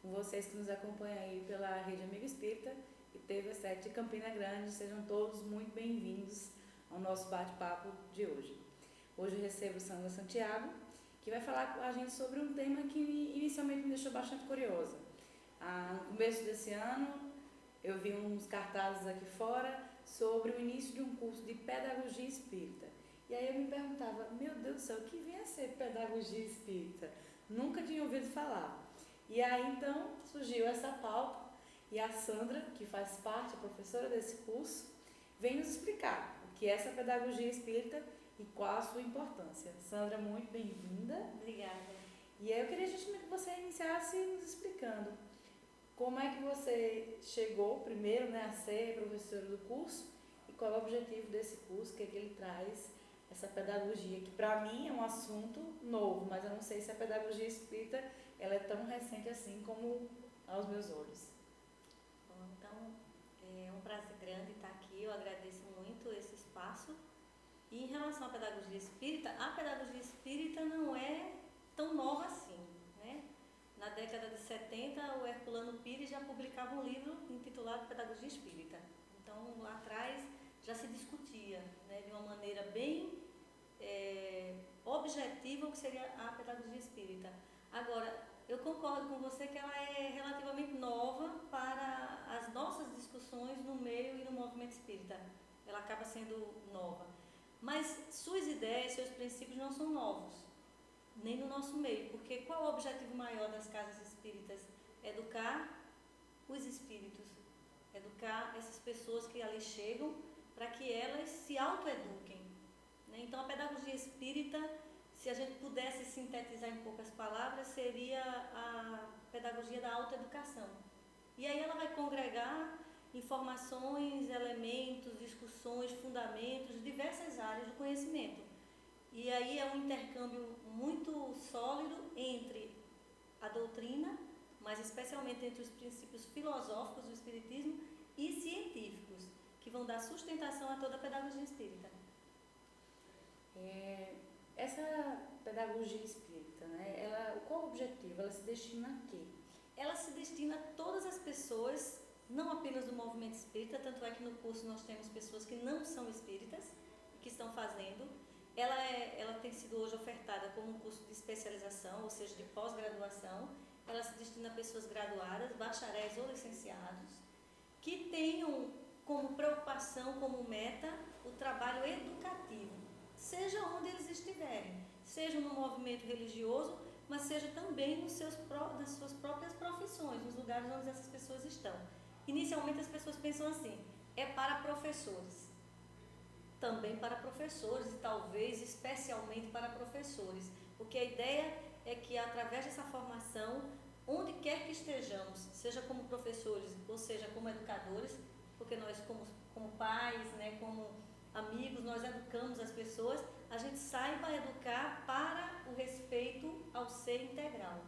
Vocês que nos acompanham aí pela Rede Amigo Espírita e TV7 de Campina Grande, sejam todos muito bem-vindos ao nosso bate-papo de hoje. Hoje eu recebo Sandra Santiago, que vai falar com a gente sobre um tema que inicialmente me deixou bastante curiosa. No começo desse ano, eu vi uns cartazes aqui fora sobre o início de um curso de Pedagogia Espírita. E aí eu me perguntava, meu Deus do céu, o que vem a ser Pedagogia Espírita? Nunca tinha ouvido falar. E aí, então, surgiu essa pauta e a Sandra, que faz parte, a professora desse curso, vem nos explicar o que é essa pedagogia espírita e qual a sua importância. Sandra, muito bem-vinda. Obrigada. E aí eu queria justamente que você iniciasse nos explicando como é que você chegou primeiro, a ser professora do curso e qual é o objetivo desse curso, o que é que ele traz, essa pedagogia, que para mim é um assunto novo, mas eu não sei se a pedagogia espírita ela é tão recente assim como aos meus olhos. Bom, então, é um prazer grande estar aqui, eu agradeço muito esse espaço. E em relação à pedagogia espírita, a pedagogia espírita não é tão nova assim, né? Na década de 70, o Herculano Pires já publicava um livro intitulado Pedagogia Espírita. Então, lá atrás, já se discutia, né, de uma maneira bem objetiva o que seria a pedagogia espírita. Agora, eu concordo com você que ela é relativamente nova para as nossas discussões no meio e no movimento espírita. Ela acaba sendo nova. Mas suas ideias, seus princípios não são novos, nem no nosso meio. Porque qual é o objetivo maior das casas espíritas? Educar os espíritos. Educar essas pessoas que ali chegam para que elas se autoeduquem. Então, a pedagogia espírita, se a gente pudesse sintetizar em poucas palavras, seria a pedagogia da autoeducação. E aí ela vai congregar informações, elementos, discussões, fundamentos de diversas áreas do conhecimento. E aí é um intercâmbio muito sólido entre a doutrina, mas especialmente entre os princípios filosóficos do espiritismo e científicos, que vão dar sustentação a toda a pedagogia espírita. Essa pedagogia espírita, qual o objetivo? Ela se destina a quê? Ela se destina a todas as pessoas, não apenas do movimento espírita, tanto é que no curso nós temos pessoas que não são espíritas, que estão fazendo. Ela tem sido hoje ofertada como um curso de especialização, ou seja, de pós-graduação. Ela se destina a pessoas graduadas, bacharéis ou licenciados, que tenham como preocupação, como meta, o trabalho educativo, seja onde eles estiverem, seja no movimento religioso, mas seja também nas suas próprias profissões, nos lugares onde essas pessoas estão. Inicialmente as pessoas pensam assim, é para professores. Também para professores e talvez especialmente para professores, porque a ideia é que através dessa formação, onde quer que estejamos, seja como professores ou seja como educadores, porque nós como pais, como amigos, nós educamos as pessoas, a gente saiba educar para o respeito ao ser integral.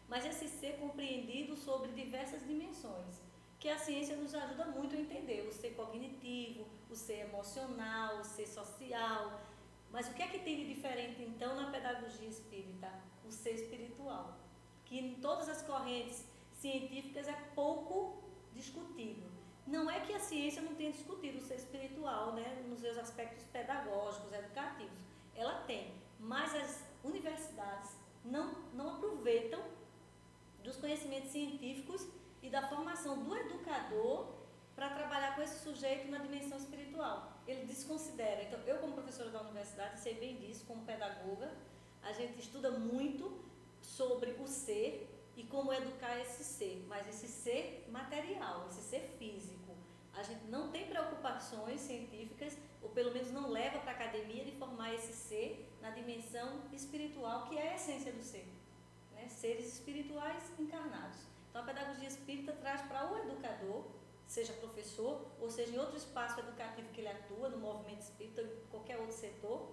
Mas esse ser compreendido sobre diversas dimensões, que a ciência nos ajuda muito a entender, o ser cognitivo, o ser emocional, o ser social. Mas o que é que tem de diferente então na pedagogia espírita? O ser espiritual, que em todas as correntes científicas é pouco discutido. Não é que a ciência não tenha discutido o ser espiritual, nos seus aspectos pedagógicos, educativos. Ela tem, mas as universidades não aproveitam dos conhecimentos científicos e da formação do educador para trabalhar com esse sujeito na dimensão espiritual. Ele desconsidera. Então, eu como professora da universidade sei bem disso, como pedagoga, a gente estuda muito sobre o ser e como educar esse ser, mas esse ser material, esse ser físico. A gente não tem preocupações científicas, ou pelo menos não leva para a academia de formar esse ser na dimensão espiritual, que é a essência do ser, né? Seres espirituais encarnados. Então, a pedagogia espírita traz para o educador, seja professor, ou seja em outro espaço educativo que ele atua, no movimento espírita ou em qualquer outro setor,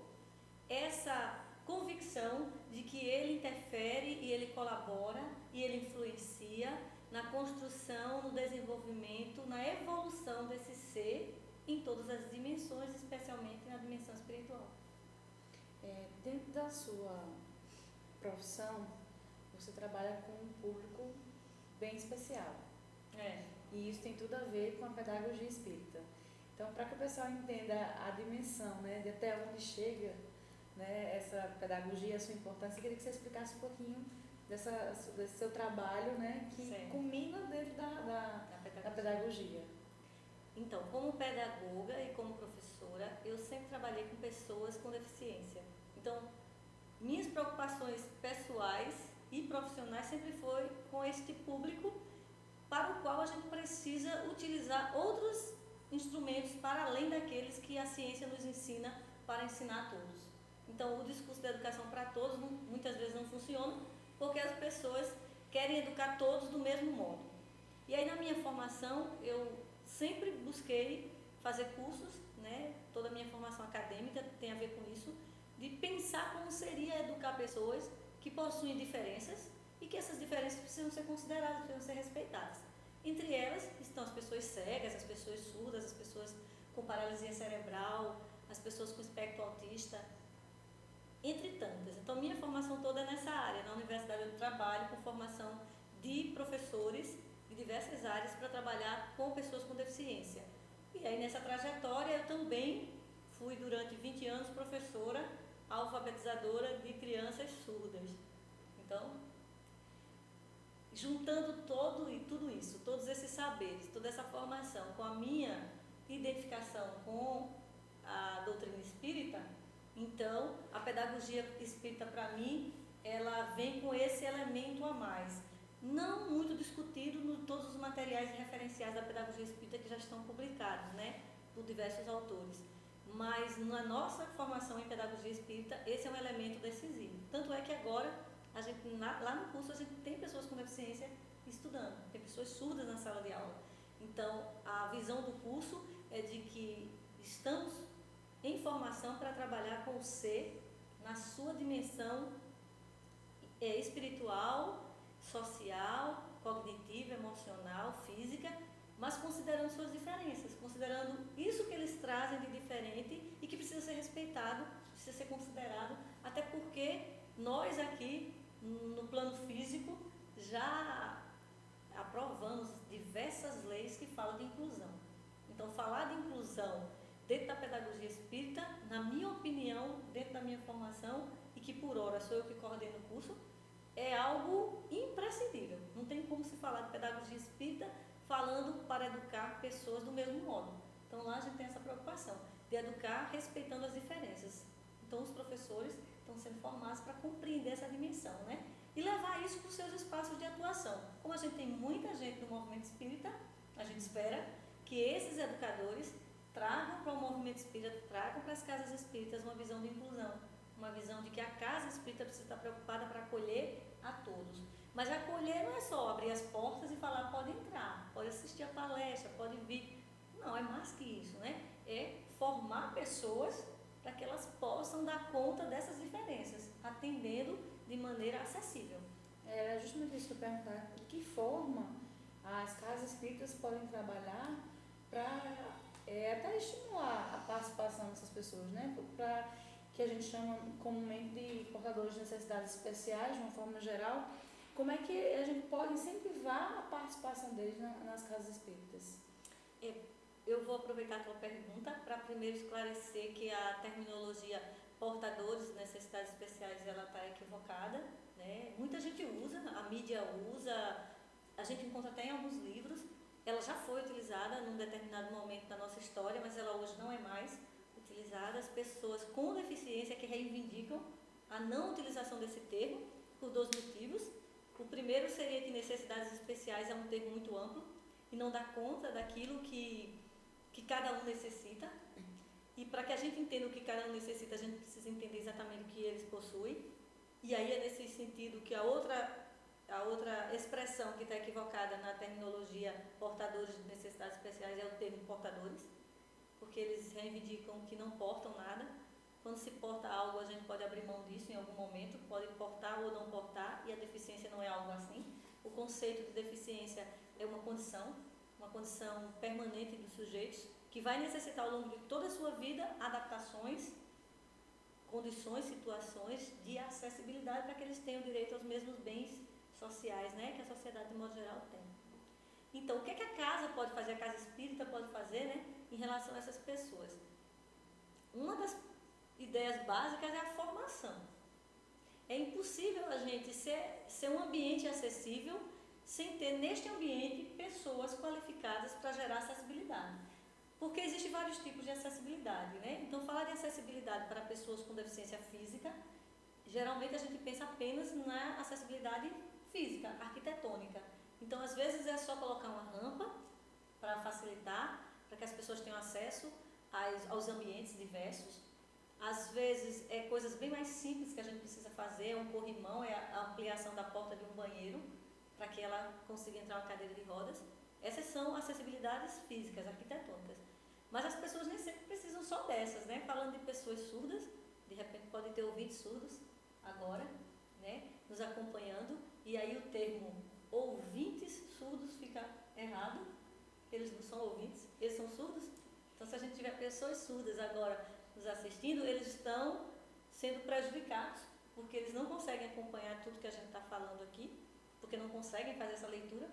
essa convicção de que ele interfere e ele colabora e ele influencia na construção, no desenvolvimento, na evolução desse ser em todas as dimensões, especialmente na dimensão espiritual. Dentro da sua profissão, você trabalha com um público bem especial. E isso tem tudo a ver com a pedagogia espírita. Então, para que o pessoal entenda a dimensão, né, de até onde chega, né, essa pedagogia, a sua importância, eu queria que você explicasse um pouquinho desse seu trabalho, né, que certo. culmina dentro da pedagogia. Então, como pedagoga e como professora, eu sempre trabalhei com pessoas com deficiência. Então, minhas preocupações pessoais e profissionais sempre foi com este público para o qual a gente precisa utilizar outros instrumentos para além daqueles que a ciência nos ensina para ensinar a todos. Então, o discurso da educação para todos muitas vezes não funciona, porque as pessoas querem educar todos do mesmo modo. E aí, na minha formação, eu sempre busquei fazer cursos, né? Toda a minha formação acadêmica tem a ver com isso, de pensar como seria educar pessoas que possuem diferenças e que essas diferenças precisam ser consideradas, precisam ser respeitadas. Entre elas estão as pessoas cegas, as pessoas surdas, as pessoas com paralisia cerebral, as pessoas com espectro autista, entre tantas. Então, minha formação toda é nessa área. Na universidade eu trabalho com formação de professores de diversas áreas para trabalhar com pessoas com deficiência. E aí, nessa trajetória, eu também fui, durante 20 anos, professora alfabetizadora de crianças surdas. Então, juntando tudo isso, todos esses saberes, toda essa formação, com a minha identificação com a doutrina espírita, então, a pedagogia espírita, para mim, ela vem com esse elemento a mais. Não muito discutido em todos os materiais referenciais da pedagogia espírita que já estão publicados, né, por diversos autores. Mas na nossa formação em pedagogia espírita, esse é um elemento decisivo. Tanto é que agora, lá no curso, a gente tem pessoas com deficiência estudando, tem pessoas surdas na sala de aula. Então, a visão do curso é de que estamos em formação para trabalhar com o ser na sua dimensão espiritual, social, cognitiva, emocional, física, mas considerando suas diferenças, considerando isso que eles trazem de diferente e que precisa ser respeitado, precisa ser considerado, até porque nós aqui, no plano físico, já aprovamos diversas leis que falam de inclusão. Então, falar de inclusão dentro da pedagogia espírita, na minha opinião, dentro da minha formação, e que por hora sou eu que coordeno o curso, é algo imprescindível. Não tem como se falar de pedagogia espírita falando para educar pessoas do mesmo modo. Então, lá a gente tem essa preocupação de educar respeitando as diferenças. Então, os professores estão sendo formados para compreender essa dimensão, né? E levar isso para os seus espaços de atuação. Como a gente tem muita gente no movimento espírita, a gente espera que esses educadores tragam para o movimento espírita, tragam para as casas espíritas uma visão de inclusão, uma visão de que a casa espírita precisa estar preocupada para acolher a todos. Mas acolher não é só abrir as portas e falar, pode entrar, pode assistir a palestra, pode vir. Não, é mais que isso, né? É formar pessoas para que elas possam dar conta dessas diferenças, atendendo de maneira acessível. Era justamente isso que eu perguntar. De que forma as casas espíritas podem trabalhar para até estimular a participação dessas pessoas, né? Para que a gente chama comumente de portadores de necessidades especiais, de uma forma geral. Como é que a gente pode incentivar a participação deles nas casas espíritas? Eu vou aproveitar a tua pergunta para primeiro esclarecer que a terminologia portadores de necessidades especiais ela está equivocada, né? Muita gente usa, a mídia usa, a gente encontra até em alguns livros. Ela já foi utilizada num determinado momento da nossa história, mas ela hoje não é mais utilizada. As pessoas com deficiência que reivindicam a não utilização desse termo por dois motivos. O primeiro seria que necessidades especiais é um termo muito amplo e não dá conta daquilo que cada um necessita. E para que a gente entenda o que cada um necessita, a gente precisa entender exatamente o que eles possuem. E aí é nesse sentido que a outra expressão que está equivocada na terminologia portadores de necessidades especiais é o termo portadores, porque eles reivindicam que não portam nada. Quando se porta algo, a gente pode abrir mão disso em algum momento, pode portar ou não portar, e a deficiência não é algo assim. O conceito de deficiência é uma condição permanente dos sujeitos, que vai necessitar ao longo de toda a sua vida adaptações, condições, situações de acessibilidade para que eles tenham direito aos mesmos bens sociais, né, que a sociedade de modo geral tem. Então, o que é que a casa pode fazer, a casa espírita pode fazer, né, em relação a essas pessoas? Uma das ideias básicas é a formação. É impossível a gente ser um ambiente acessível sem ter neste ambiente pessoas qualificadas para gerar acessibilidade. Porque existem vários tipos de acessibilidade, né? Então, falar de acessibilidade para pessoas com deficiência física, geralmente a gente pensa apenas na acessibilidade física, arquitetônica. Então, às vezes é só colocar uma rampa para facilitar, para que as pessoas tenham acesso aos ambientes diversos. Às vezes é coisas bem mais simples que a gente precisa fazer, é um corrimão, é a ampliação da porta de um banheiro, para que ela consiga entrar uma cadeira de rodas. Essas são acessibilidades físicas, arquitetônicas. Mas as pessoas nem sempre precisam só dessas, né? Falando de pessoas surdas, de repente podem ter ouvidos surdos agora, né? Nos acompanhando, e aí o termo ouvintes surdos fica errado, eles não são ouvintes, eles são surdos. Então, se a gente tiver pessoas surdas agora nos assistindo, eles estão sendo prejudicados, porque eles não conseguem acompanhar tudo que a gente está falando aqui, porque não conseguem fazer essa leitura,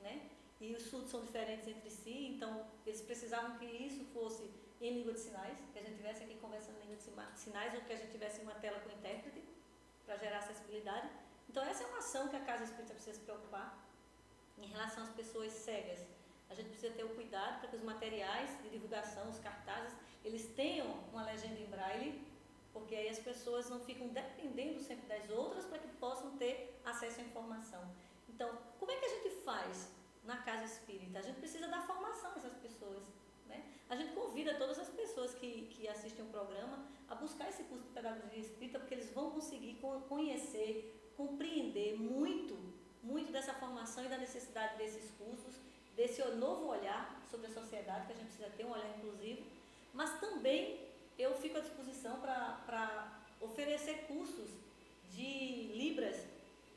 né? E os surdos são diferentes entre si, então eles precisavam que isso fosse em língua de sinais, que a gente estivesse aqui conversando em língua de sinais, ou que a gente tivesse uma tela com intérprete, para gerar acessibilidade. Então, essa é uma ação que a Casa Espírita precisa se preocupar em relação às pessoas cegas. A gente precisa ter o cuidado para que os materiais de divulgação, os cartazes, eles tenham uma legenda em braille, porque aí as pessoas não ficam dependendo sempre das outras para que possam ter acesso à informação. Então, como é que a gente faz na Casa Espírita? A gente precisa dar formação a essas pessoas, né? A gente convida todas as pessoas que assistem o programa a buscar esse curso de Pedagogia Espírita, porque eles vão conseguir conhecer, compreender muito dessa formação e da necessidade desses cursos, desse novo olhar sobre a sociedade, que a gente precisa ter um olhar inclusivo, mas também eu fico à disposição para oferecer cursos de Libras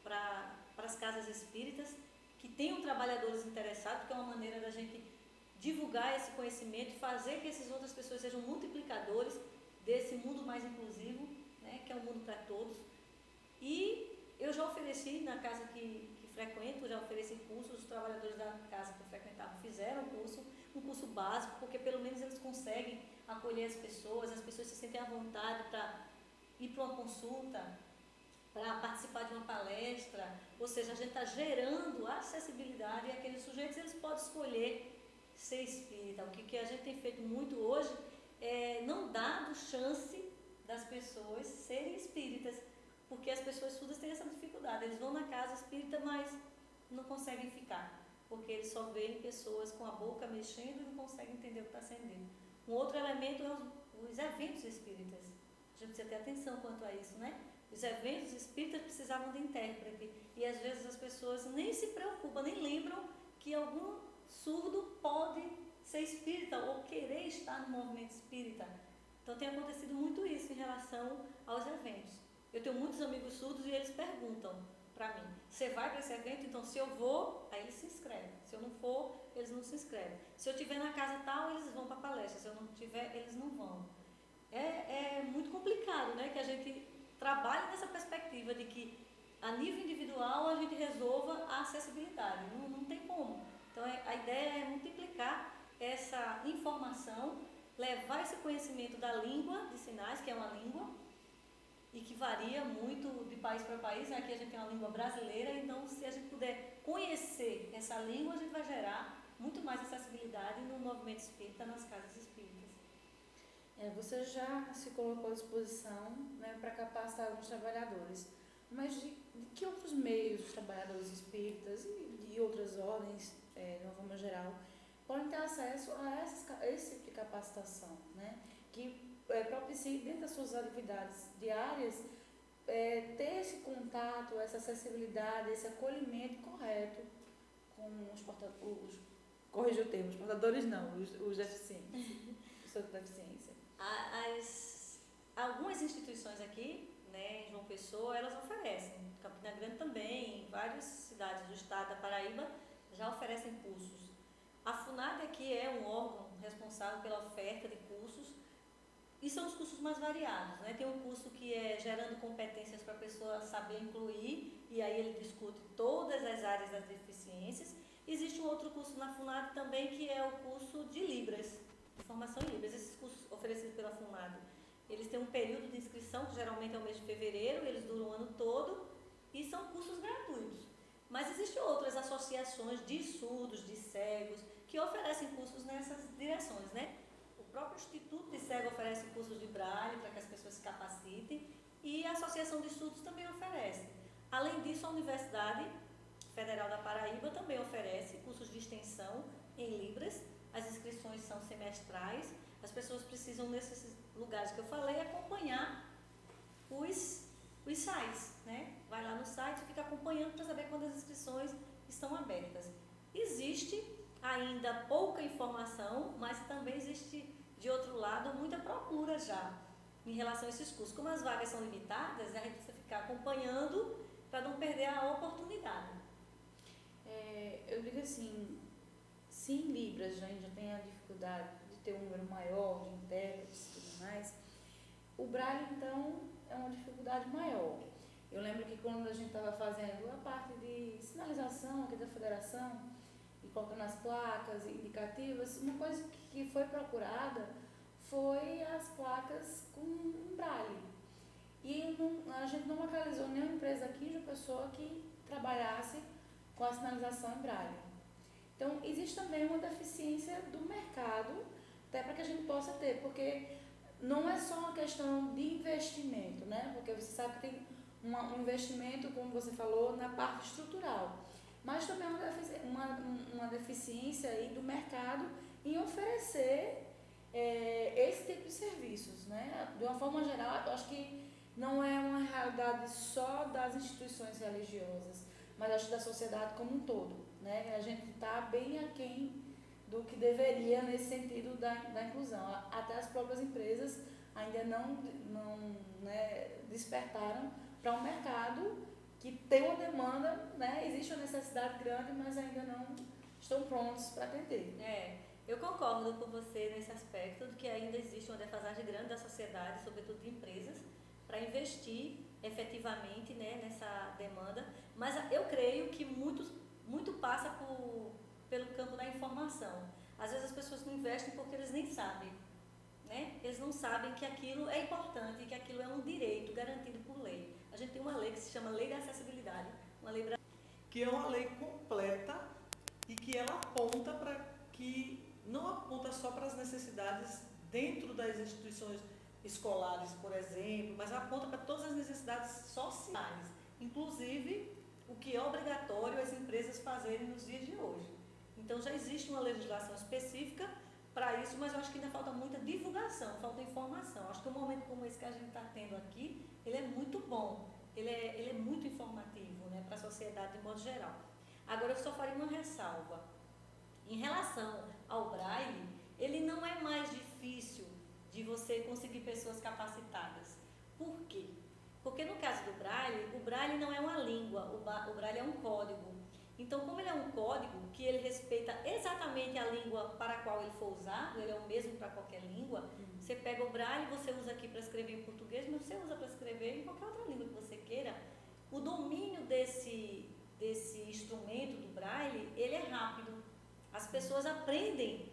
para as casas espíritas, que tenham trabalhadores interessados, porque é uma maneira da gente divulgar esse conhecimento e fazer que essas outras pessoas sejam multiplicadores desse mundo mais inclusivo, né, que é um mundo para todos. E eu já ofereci na casa que frequento, já ofereci cursos, os trabalhadores da casa que eu frequentava fizeram um curso básico, porque pelo menos eles conseguem acolher as pessoas se sentem à vontade para ir para uma consulta, para participar de uma palestra, ou seja, a gente está gerando acessibilidade e aqueles sujeitos eles podem escolher ser espírita. O que a gente tem feito muito hoje é não dado chance das pessoas serem espíritas, porque as pessoas surdas têm essa dificuldade, eles vão na casa espírita, mas não conseguem ficar, porque eles só veem pessoas com a boca mexendo e não conseguem entender o que está sendo dito. Um outro elemento é os eventos espíritas. A gente precisa ter atenção quanto a isso, né? Os eventos espíritas precisavam de intérprete, e às vezes as pessoas nem se preocupam, nem lembram que algum surdo pode ser espírita ou querer estar no movimento espírita. Então tem acontecido muito isso em relação aos eventos. Eu tenho muitos amigos surdos e eles perguntam para mim: você vai para esse evento? Então, se eu vou, aí eles se inscrevem. Se eu não for, eles não se inscrevem. Se eu estiver na casa tal, eles vão para a palestra. Se eu não estiver, eles não vão. É muito complicado, né? Que a gente trabalhe nessa perspectiva de que, a nível individual, a gente resolva a acessibilidade. Não tem como. Então, a ideia é multiplicar essa informação, levar esse conhecimento da língua de sinais, que é uma língua, e que varia muito de país para país. Aqui a gente tem uma língua brasileira, então se a gente puder conhecer essa língua, a gente vai gerar muito mais acessibilidade no movimento espírita, nas casas espíritas. Você já se colocou à disposição, né, para capacitar alguns trabalhadores, mas de que outros meios os trabalhadores espíritas e de outras ordens, de uma forma geral, podem ter acesso a esse tipo de capacitação, né? que propicie, dentro das suas atividades diárias, ter esse contato, essa acessibilidade, esse acolhimento correto com os portadores, corrija o termo, os portadores não, os deficientes, pessoas com deficiência. Algumas instituições aqui, né, em João Pessoa, elas oferecem, Campina Grande também, em várias cidades do estado da Paraíba, já oferecem cursos. A FUNAD aqui é um órgão responsável pela oferta de cursos, e são os cursos mais variados, né? Tem um curso que é gerando competências para a pessoa saber incluir, e aí ele discute todas as áreas das deficiências. Existe um outro curso na FUNAD também, que é o curso de Libras, de formação em Libras. Esses cursos oferecidos pela FUNAD, eles têm um período de inscrição, que geralmente é o mês de fevereiro, eles duram o ano todo, e são cursos gratuitos. Mas existem outras associações de surdos, de cegos, que oferecem cursos nessas direções, né? O próprio Instituto de Cego oferece cursos de Braille para que as pessoas se capacitem, e a Associação de Surdos também oferece. Além disso, a Universidade Federal da Paraíba também oferece cursos de extensão em Libras. As inscrições são semestrais. As pessoas precisam, nesses lugares que eu falei, acompanhar os sites, né? Vai lá no site e fica acompanhando para saber quando as inscrições estão abertas. Existe ainda pouca informação, mas também existe, de outro lado, muita procura já em relação a esses cursos. Como as vagas são limitadas, a gente precisa ficar acompanhando para não perder a oportunidade. Eu digo assim, se em Libras a gente já tem a dificuldade de ter um número maior de intérpretes e tudo mais, o Braille, então, é uma dificuldade maior. Eu lembro que quando a gente estava fazendo a parte de sinalização aqui da federação, e colocando as placas indicativas, uma coisa que foi procurada foi as placas com Braille. E a gente não localizou nenhuma empresa aqui de uma pessoa que trabalhasse com a sinalização em Braille. Então, existe também uma deficiência do mercado, até para que a gente possa ter, porque não é só uma questão de investimento, né? Porque você sabe que tem um investimento, como você falou, na parte estrutural, mas também uma deficiência aí do mercado em oferecer esse tipo de serviços, né? De uma forma geral, eu acho que não é uma realidade só das instituições religiosas, mas acho da sociedade como um todo, né? A gente está bem aquém do que deveria nesse sentido da inclusão. Até as próprias empresas ainda não despertaram para um mercado que tem uma demanda, né? Existe uma necessidade grande, mas ainda não estão prontos para atender. Eu concordo com você nesse aspecto, de que ainda existe uma defasagem grande da sociedade, sobretudo de empresas, para investir efetivamente, né, nessa demanda, mas eu creio que muito passa pelo campo da informação. Às vezes as pessoas não investem porque eles nem sabem, né? Eles não sabem que aquilo é importante e que aquilo é um direito garantido por lei. A gente tem uma lei que se chama Lei da Acessibilidade, uma lei que é uma lei completa e que ela aponta para que não aponta só para as necessidades dentro das instituições escolares, por exemplo, mas aponta para todas as necessidades sociais, inclusive o que é obrigatório as empresas fazerem nos dias de hoje. Então já existe uma legislação específica para isso, mas eu acho que ainda falta muita divulgação, falta informação. Acho que um momento como esse que a gente está tendo aqui, ele é muito bom, ele é muito informativo, né, para a sociedade de modo geral. Agora eu só faria uma ressalva. Em relação ao Braille, ele não é mais difícil de você conseguir pessoas capacitadas. Por quê? Porque no caso do Braille, o Braille não é uma língua, o Braille é um código. Então, como ele é um código que ele respeita exatamente a língua para a qual ele for usado, ele é o mesmo para qualquer língua, você pega o Braille, você usa aqui para escrever em português, mas você usa para escrever em qualquer outra língua que você queira. O domínio desse instrumento do Braille, ele é rápido. As pessoas aprendem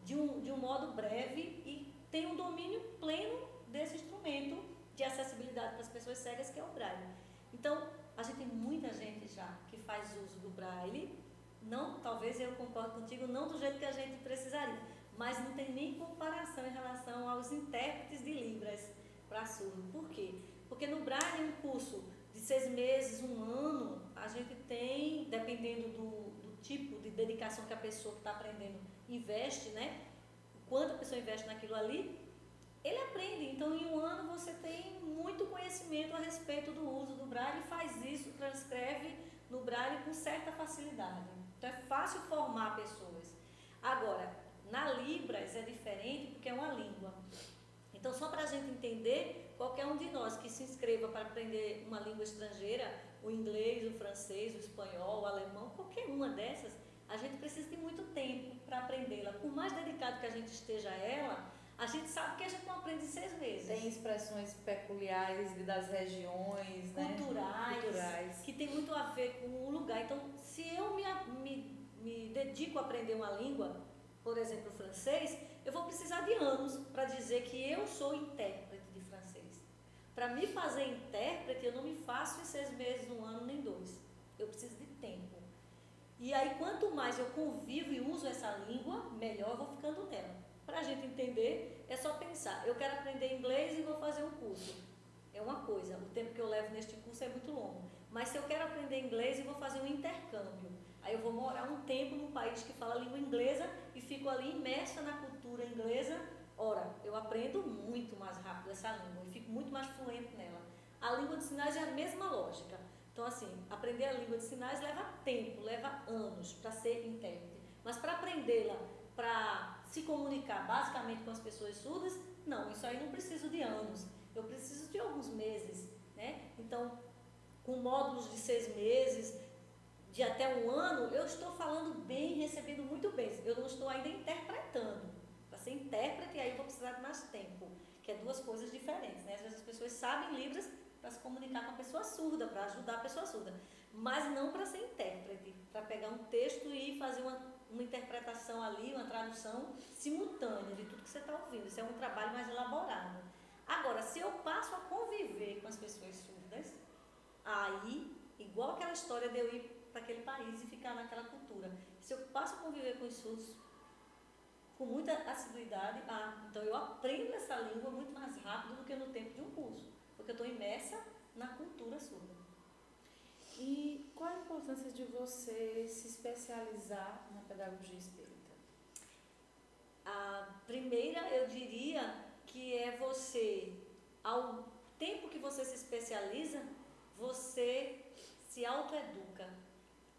de um modo breve e têm um domínio pleno desse instrumento de acessibilidade para as pessoas cegas, que é o Braille. Então, a gente tem muita gente já que faz uso do Braille, não, talvez eu concorde contigo, não do jeito que a gente precisaria, mas não tem nem comparação em relação aos intérpretes de Libras para surdo. Por quê? Porque no Braille, um curso de 6 meses, 1 ano, a gente tem, dependendo do tipo de dedicação que a pessoa que está aprendendo investe, né? Quanto a pessoa investe naquilo ali, ele aprende. Então, em um ano, você tem muito conhecimento a respeito do uso do braille, faz isso, transcreve no braille com certa facilidade. Então, é fácil formar pessoas. Agora, na Libras é diferente porque é uma língua. Então, só para a gente entender, qualquer um de nós que se inscreva para aprender uma língua estrangeira, o inglês, o francês, o espanhol, o alemão, qualquer uma dessas, a gente precisa de muito tempo para aprendê-la. Por mais dedicado que a gente esteja a ela, a gente sabe que a gente não aprende em 6 meses. Tem expressões peculiares das regiões, né? Culturais, que tem muito a ver com o lugar. Então, se eu me dedico a aprender uma língua, por exemplo, o francês, eu vou precisar de anos para dizer que eu sou intérprete de francês. Para me fazer intérprete, eu não me faço em 6 meses, 1 ano, nem 2. Eu preciso de tempo. E aí, quanto mais eu convivo e uso essa língua, melhor eu vou ficando nela. Para a gente entender, é só pensar, eu quero aprender inglês e vou fazer um curso. É uma coisa, o tempo que eu levo neste curso é muito longo. Mas se eu quero aprender inglês e vou fazer um intercâmbio, aí eu vou morar um tempo num país que fala língua inglesa e fico ali imersa na cultura inglesa, ora, eu aprendo muito mais rápido essa língua e fico muito mais fluente nela. A língua de sinais é a mesma lógica. Então, assim, aprender a língua de sinais leva tempo, leva anos para ser intérprete. Mas para aprendê-la, para se comunicar basicamente com as pessoas surdas, não, isso aí não preciso de anos. Eu preciso de alguns meses, né? Então, com módulos de 6 meses, de até 1 ano, eu estou falando bem, recebendo muito bem. Eu não estou ainda interpretando. Para ser intérprete, aí eu vou precisar de mais tempo, que é 2 coisas diferentes, né? Às vezes as pessoas sabem Libras para se comunicar com a pessoa surda, para ajudar a pessoa surda, mas não para ser intérprete, para pegar um texto e fazer uma interpretação ali, uma tradução simultânea de tudo que você está ouvindo. Isso é um trabalho mais elaborado. Agora, se eu passo a conviver com as pessoas surdas, aí, igual aquela história de eu ir para aquele país e ficar naquela cultura, se eu passo a conviver com os surdos com muita assiduidade, então eu aprendo essa língua muito mais rápido do que no tempo de um curso, porque eu estou imersa na cultura surda. E qual a importância de você se especializar na pedagogia espírita? A primeira, eu diria que é você, ao tempo que você se especializa, você se autoeduca.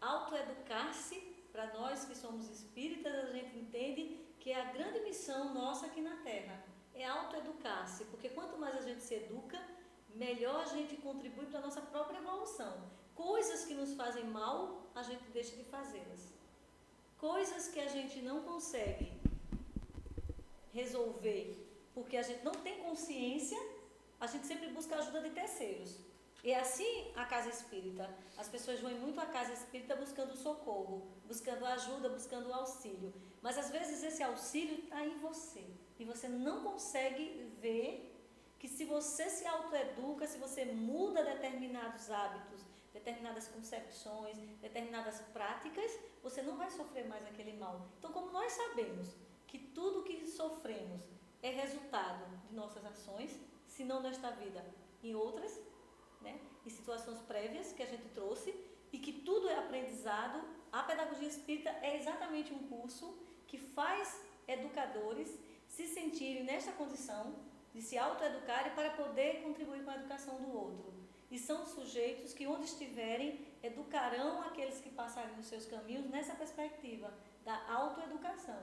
Autoeducar-se, para nós que somos espíritas, a gente entende que é a grande missão nossa aqui na Terra, é autoeducar-se, porque quanto mais a gente se educa, melhor a gente contribui para a nossa própria evolução. Coisas que nos fazem mal, a gente deixa de fazê-las. Coisas que a gente não consegue resolver, porque a gente não tem consciência, a gente sempre busca a ajuda de terceiros. E é assim a casa espírita. As pessoas vão muito à casa espírita buscando socorro, buscando ajuda, buscando auxílio. Mas às vezes esse auxílio está em você. E você não consegue ver que se você se autoeduca, se você muda determinados hábitos, determinadas concepções, determinadas práticas, você não vai sofrer mais aquele mal. Então, como nós sabemos que tudo que sofremos é resultado de nossas ações, se não nesta vida, em outras, né, em situações prévias que a gente trouxe, e que tudo é aprendizado, a pedagogia espírita é exatamente um curso que faz educadores se sentirem nesta condição de se autoeducarem para poder contribuir com a educação do outro. E são sujeitos que, onde estiverem, educarão aqueles que passarem nos seus caminhos nessa perspectiva da autoeducação,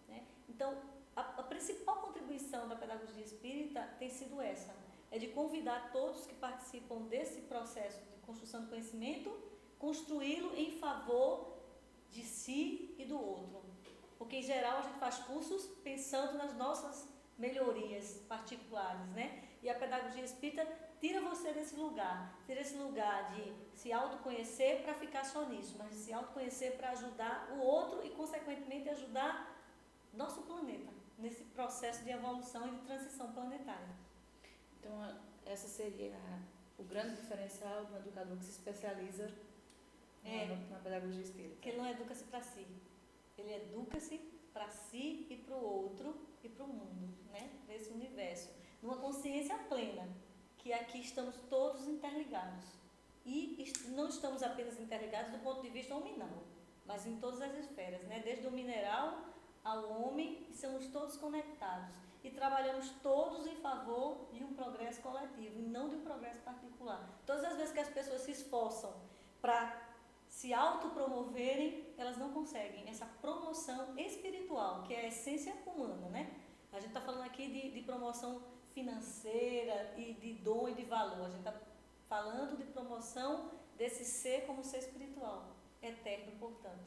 né? Então, a principal contribuição da pedagogia espírita tem sido essa, é de convidar todos que participam desse processo de construção do conhecimento, construí-lo em favor de si e do outro. Porque, em geral, a gente faz cursos pensando nas nossas melhorias particulares, né? E a pedagogia espírita tira você desse lugar, tira esse lugar de se autoconhecer para ficar só nisso, mas de se autoconhecer para ajudar o outro e, consequentemente, ajudar nosso planeta nesse processo de evolução e de transição planetária. Então, essa seria o grande diferencial do educador que se especializa na pedagogia espírita. Que ele não educa-se para si, ele educa-se para si e para o outro e para o mundo, né? Nesse universo, numa consciência plena, que aqui estamos todos interligados. E não estamos apenas interligados do ponto de vista nominal, mas em todas as esferas, né? Desde o mineral ao homem, estamos todos conectados. e trabalhamos todos em favor de um progresso coletivo e não de um progresso particular. Todas as vezes que as pessoas se esforçam para se autopromoverem, elas não conseguem essa promoção espiritual, que é a essência humana, né? A gente está falando aqui de promoção financeira e de dom e de valor. A gente está falando de promoção desse ser como ser espiritual, eterno, portanto.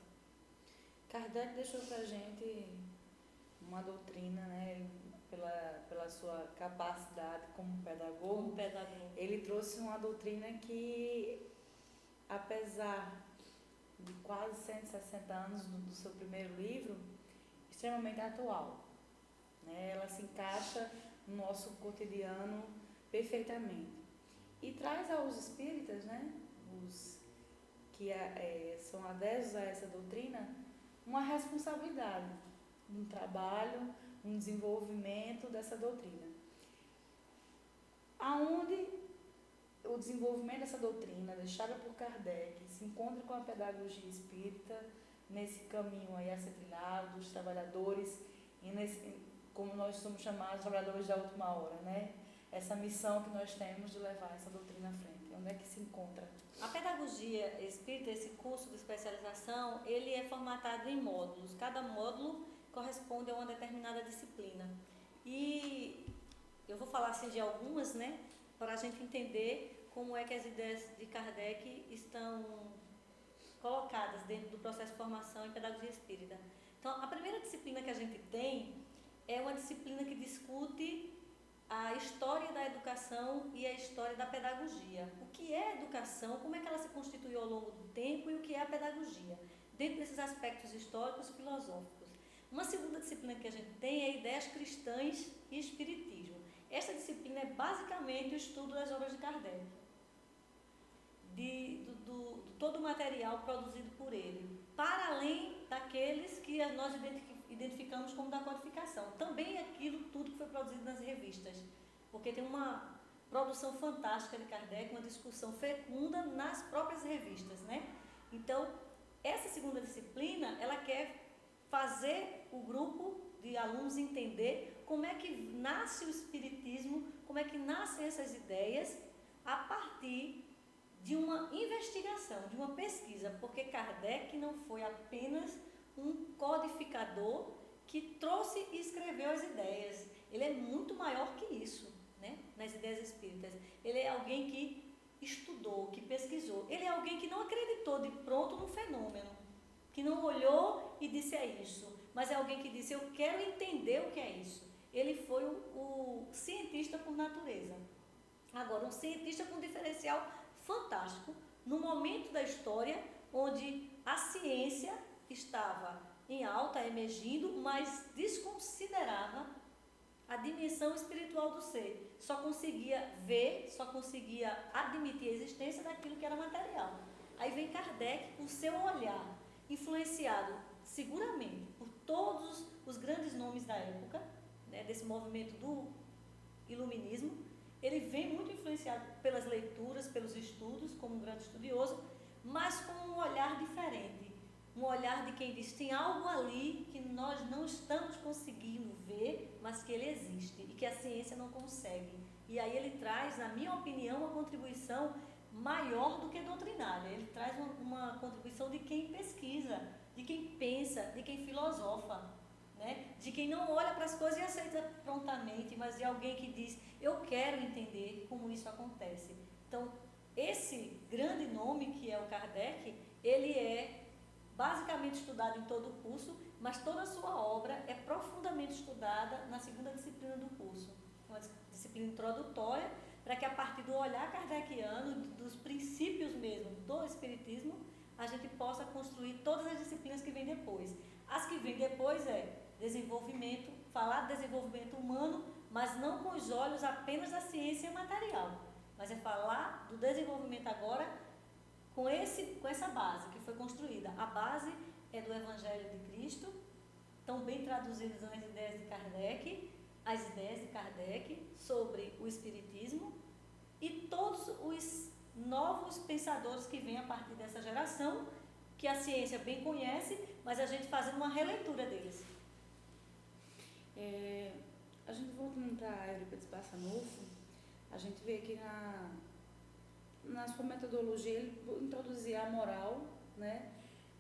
Kardec deixou para a gente uma doutrina, né? Pela sua capacidade como pedagogo, ele trouxe uma doutrina que, apesar de quase 160 anos do seu primeiro livro, extremamente atual, né? Ela se encaixa no nosso cotidiano perfeitamente e traz aos espíritas, né, os que são adeptos a essa doutrina, uma responsabilidade, um trabalho, um desenvolvimento dessa doutrina, aonde o desenvolvimento dessa doutrina, deixada por Kardec, se encontra com a pedagogia espírita nesse caminho aí a ser trilhado dos trabalhadores, e como nós somos chamados, trabalhadores da última hora, né? Essa missão que nós temos de levar essa doutrina à frente. Onde é que se encontra? A pedagogia espírita, esse curso de especialização, ele é formatado em módulos. Cada módulo corresponde a uma determinada disciplina. E eu vou falar assim de algumas, né? Para a gente entender como é que as ideias de Kardec estão colocadas dentro do processo de formação em pedagogia espírita. Então, a primeira disciplina que a gente tem é uma disciplina que discute a história da educação e a história da pedagogia. O que é a educação, como é que ela se constituiu ao longo do tempo e o que é a pedagogia, dentro desses aspectos históricos e filosóficos. Uma segunda disciplina que a gente tem é ideias cristãs e espiritismo. Essa disciplina é basicamente o estudo das obras de Kardec, de todo o material produzido por ele, para além daqueles que nós identificamos como da codificação. Também aquilo tudo que foi produzido nas revistas, porque tem uma produção fantástica de Kardec, uma discussão fecunda nas próprias revistas, né? Então, essa segunda disciplina, ela quer fazer o grupo de alunos entender como é que nasce o espiritismo, como é que nascem essas ideias a partir de uma investigação, de uma pesquisa, porque Kardec não foi apenas um codificador que trouxe e escreveu as ideias. Ele é muito maior que isso, né? Nas ideias espíritas. Ele é alguém que estudou, que pesquisou. Ele é alguém que não acreditou de pronto no fenômeno, que não olhou e disse é isso, mas é alguém que disse eu quero entender o que é isso. Ele foi o cientista por natureza. Agora, um cientista com um diferencial fantástico, no momento da história onde a ciência estava em alta, emergindo, mas desconsiderava a dimensão espiritual do ser. Só conseguia ver, só conseguia admitir a existência daquilo que era material. Aí vem Kardec com o seu olhar, influenciado seguramente por todos os grandes nomes da época, né, desse movimento do iluminismo. Ele vem muito influenciado pelas leituras, pelos estudos, como um grande estudioso, mas com um olhar diferente. Um olhar de quem diz, tem algo ali que nós não estamos conseguindo ver, mas que ele existe e que a ciência não consegue. E aí ele traz, na minha opinião, uma contribuição maior do que doutrinária. Ele traz uma contribuição de quem pesquisa, de quem pensa, de quem filosofa, né? De quem não olha para as coisas e aceita prontamente, mas de alguém que diz, eu quero entender como isso acontece. Então, esse grande nome que é o Kardec, ele é basicamente estudado em todo o curso, mas toda a sua obra é profundamente estudada na segunda disciplina do curso, uma disciplina introdutória, para que a partir do olhar kardeciano, dos princípios mesmo do espiritismo, a gente possa construir todas as disciplinas que vêm depois. As que vêm depois é desenvolvimento, falar de desenvolvimento humano, mas não com os olhos apenas da ciência material, mas é falar do desenvolvimento agora com essa base que foi construída. A base é do Evangelho de Cristo, tão bem traduzidas nas ideias de Kardec, as ideias de Kardec sobre o Espiritismo e todos os novos pensadores que vêm a partir dessa geração, que a ciência bem conhece, mas a gente fazendo uma releitura deles. a gente voltando para Eurípides Barçanufo, a gente vê que na sua metodologia ele introduzia a moral, né,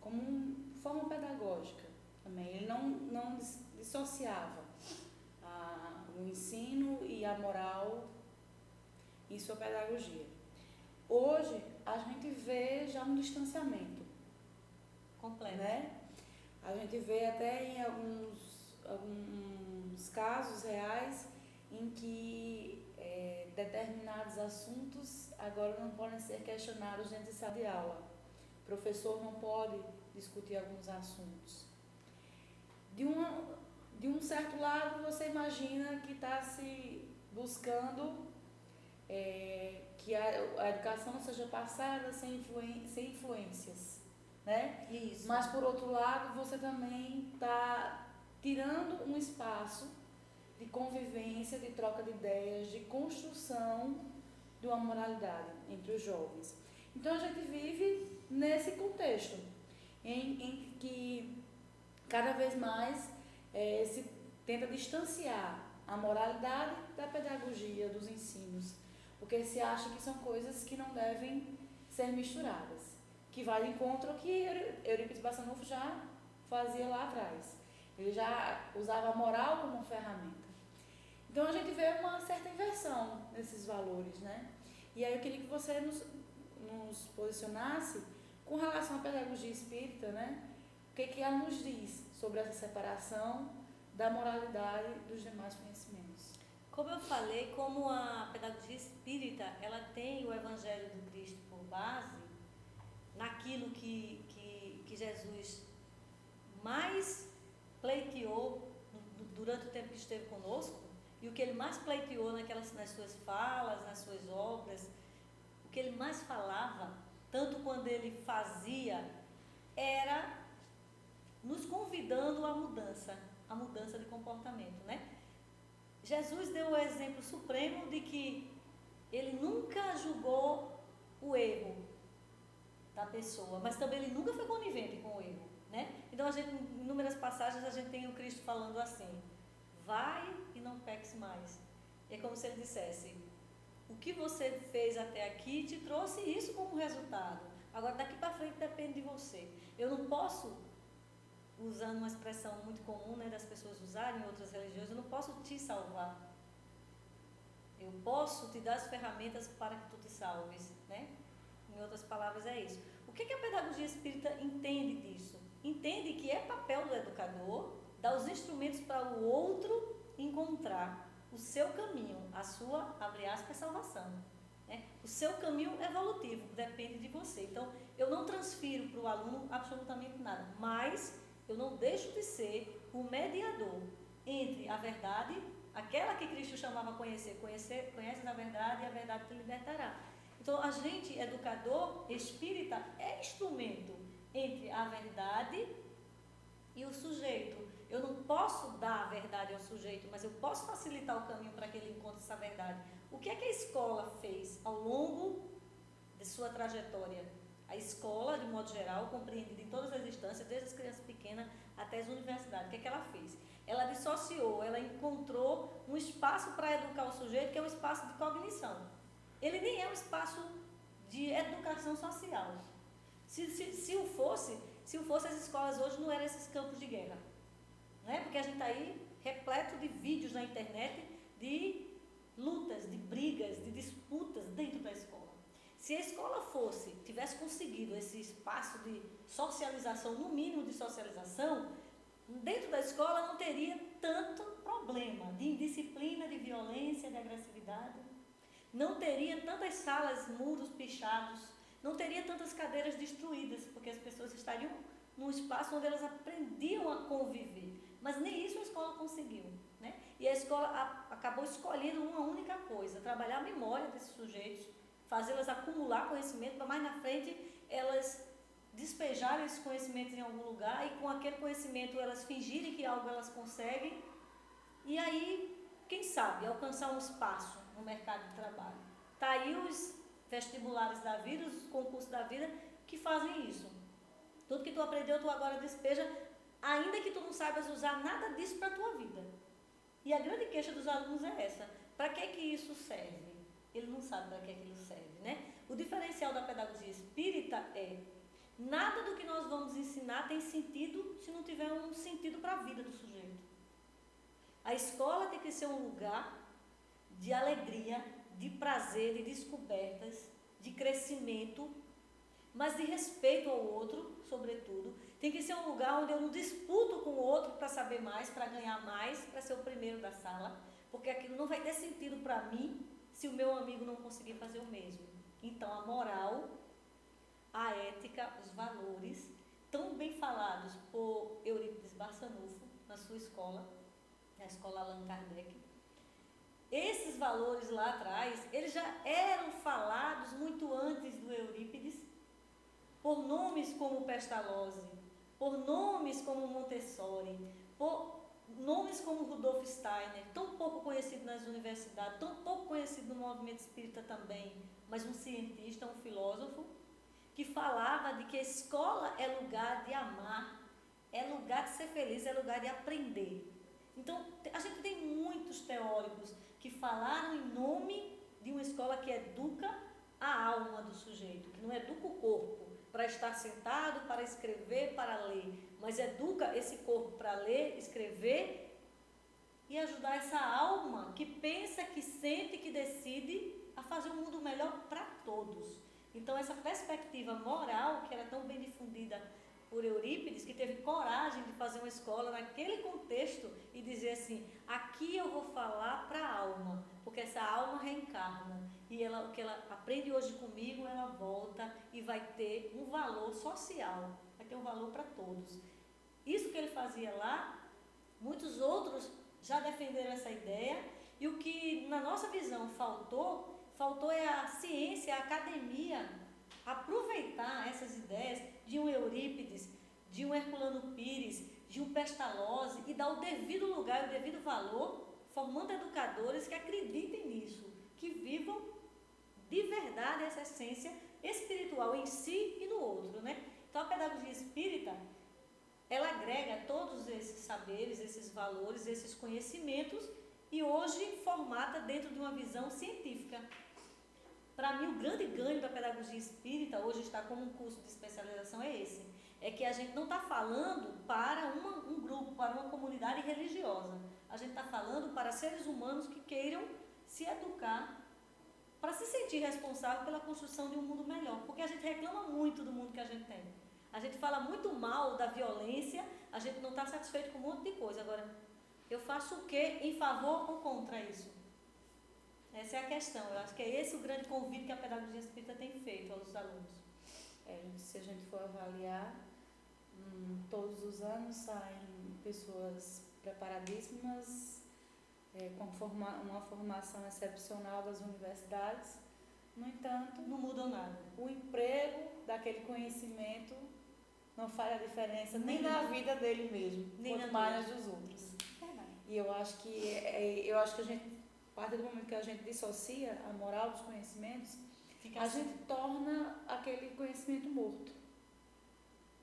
como forma pedagógica também. Ele não dissociava o ensino e a moral em sua pedagogia. Hoje, a gente vê já um distanciamento Completo. né? A gente vê até em alguns casos reais em que determinados assuntos agora não podem ser questionados dentro de sala de aula. O professor não pode discutir alguns assuntos. De um certo lado, você imagina que está se buscando que a educação não seja passada sem influências, né? Isso. Mas, por outro lado, você também está tirando um espaço de convivência, de troca de ideias, de construção de uma moralidade entre os jovens. Então, a gente vive nesse contexto em que cada vez mais se tenta distanciar a moralidade da pedagogia, dos ensinos, porque se acha que são coisas que não devem ser misturadas, que vai de encontro ao que Eurípides Barçanufo já fazia lá atrás. Ele já usava a moral como ferramenta. Então a gente vê uma certa inversão nesses valores, né? E aí eu queria que você nos posicionasse com relação à pedagogia espírita, né? O que ela nos diz sobre essa separação da moralidade dos demais conhecimentos. Como eu falei, como a pedagogia espírita, ela tem o Evangelho do Cristo por base, naquilo que Jesus mais pleiteou durante o tempo que esteve conosco, e o que ele mais pleiteou nas suas falas, nas suas obras, o que ele mais falava, tanto quando ele fazia, era nos convidando à mudança de comportamento, né? Jesus deu o exemplo supremo de que ele nunca julgou o erro da pessoa, mas também ele nunca foi conivente com o erro, né? Então, em inúmeras passagens, a gente tem o Cristo falando assim: vai e não peques mais. É como se ele dissesse: o que você fez até aqui te trouxe isso como resultado. Agora, daqui para frente, depende de você. Eu não posso, usando uma expressão muito comum, né, das pessoas usarem em outras religiões, eu não posso te salvar. Eu posso te dar as ferramentas para que tu te salves, né? Em outras palavras, é isso. O que a pedagogia espírita entende disso? Entende que é papel do educador dar os instrumentos para o outro encontrar o seu caminho, a sua, abre aspas, salvação, né? O seu caminho evolutivo, depende de você. Então, eu não transfiro para o aluno absolutamente nada, mas eu não deixo de ser o mediador entre a verdade, aquela que Cristo chamava conheces a verdade e a verdade te libertará. Então, a gente, educador espírita, é instrumento entre a verdade e o sujeito. Eu não posso dar a verdade ao sujeito, mas eu posso facilitar o caminho para que ele encontre essa verdade. O que é que a escola fez ao longo de sua trajetória? A escola, de modo geral, compreendida em todas as instâncias, desde as crianças pequenas até as universidades, o que é que ela fez? Ela dissociou, ela encontrou um espaço para educar o sujeito, que é um espaço de cognição. Ele nem é um espaço de educação social. Se o fosse, as escolas hoje não eram esses campos de guerra, né? Porque a gente está aí repleto de vídeos na internet de lutas, de brigas, de disputas dentro da escola. Se a escola tivesse conseguido esse espaço de socialização, no mínimo de socialização, dentro da escola não teria tanto problema de indisciplina, de violência, de agressividade. Não teria tantas salas, muros pichados, não teria tantas cadeiras destruídas, porque as pessoas estariam num espaço onde elas aprendiam a conviver. Mas nem isso a escola conseguiu, né? E a escola acabou escolhendo uma única coisa: trabalhar a memória desses sujeitos, fazê-las acumular conhecimento, para mais na frente elas despejarem esses conhecimentos em algum lugar e com aquele conhecimento elas fingirem que algo elas conseguem e aí, quem sabe, alcançar um espaço no mercado de trabalho. Está aí os vestibulares da vida, os concursos da vida que fazem isso. Tudo que tu aprendeu, tu agora despeja, ainda que tu não saibas usar nada disso para a tua vida. E a grande queixa dos alunos é essa. Para que isso serve? Ele não sabe para que aquilo serve, né? O diferencial da pedagogia espírita é nada do que nós vamos ensinar tem sentido se não tiver um sentido para a vida do sujeito. A escola tem que ser um lugar de alegria, de prazer, de descobertas, de crescimento, mas de respeito ao outro, sobretudo. Tem que ser um lugar onde eu não disputo com o outro para saber mais, para ganhar mais, para ser o primeiro da sala, porque aquilo não vai ter sentido para mim se o meu amigo não conseguir fazer o mesmo. Então, a moral, a ética, os valores, tão bem falados por Eurípides Barçanufo, na sua escola, na escola Allan Kardec, esses valores lá atrás, eles já eram falados muito antes do Eurípides, por nomes como Pestalozzi, por nomes como Montessori, por nomes como Rudolf Steiner, tão pouco conhecido nas universidades, tão pouco conhecido no movimento espírita também, mas um cientista, um filósofo, que falava de que a escola é lugar de amar, é lugar de ser feliz, é lugar de aprender. Então, a gente tem muitos teóricos que falaram em nome de uma escola que educa a alma do sujeito, que não educa o corpo para estar sentado, para escrever, para ler, mas educa esse corpo para ler, escrever e ajudar essa alma que pensa, que sente, que decide a fazer um mundo melhor para todos. Então, essa perspectiva moral, que era tão bem difundida por Eurípides, que teve coragem de fazer uma escola naquele contexto e dizer assim, aqui eu vou falar para a alma, porque essa alma reencarna e o que ela aprende hoje comigo, ela volta e vai ter um valor social, vai ter um valor para todos. Isso que ele fazia lá, muitos outros já defenderam essa ideia, e o que na nossa visão faltou é a ciência, a academia, aproveitar essas ideias de um Eurípides, de um Herculano Pires, de um Pestalozzi e dar o devido lugar, o devido valor, formando educadores que acreditem nisso, que vivam de verdade essa essência espiritual em si e no outro, né? Então, a pedagogia espírita, ela agrega todos esses saberes, esses valores, esses conhecimentos e hoje formata dentro de uma visão científica. Para mim, o grande ganho da pedagogia espírita, hoje está como um curso de especialização, é esse. É que a gente não está falando para um grupo, para uma comunidade religiosa. A gente está falando para seres humanos que queiram se educar para se sentir responsável pela construção de um mundo melhor. Porque a gente reclama muito do mundo que a gente tem. A gente fala muito mal da violência, a gente não está satisfeito com um monte de coisa. Agora, eu faço o quê em favor ou contra isso? Essa é a questão. Eu acho que é esse o grande convite que a pedagogia espírita tem feito aos alunos. Se a gente for avaliar, todos os anos saem pessoas preparadíssimas, com uma formação excepcional das universidades. No entanto, não mudam nada. O emprego daquele conhecimento não faz a diferença nem na vida dele mesmo, nem quanto mais dos outros. E eu acho que a gente, a partir do momento que a gente dissocia a moral dos conhecimentos, a gente torna aquele conhecimento morto.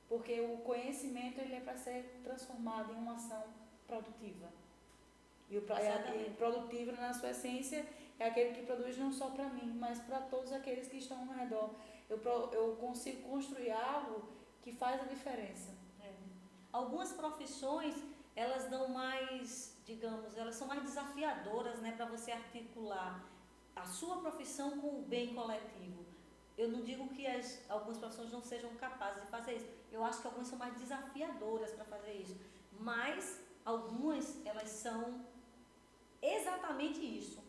Porque o conhecimento ele é para ser transformado em uma ação produtiva. E o produtivo, na sua essência, é aquele que produz não só para mim, mas para todos aqueles que estão ao redor. Eu consigo construir algo que faz a diferença. Algumas profissões, elas dão mais, digamos, elas são mais desafiadoras, né, para você articular a sua profissão com o bem coletivo. Eu não digo que algumas profissões não sejam capazes de fazer isso. Eu acho que algumas são mais desafiadoras para fazer isso. Mas algumas, elas são exatamente isso.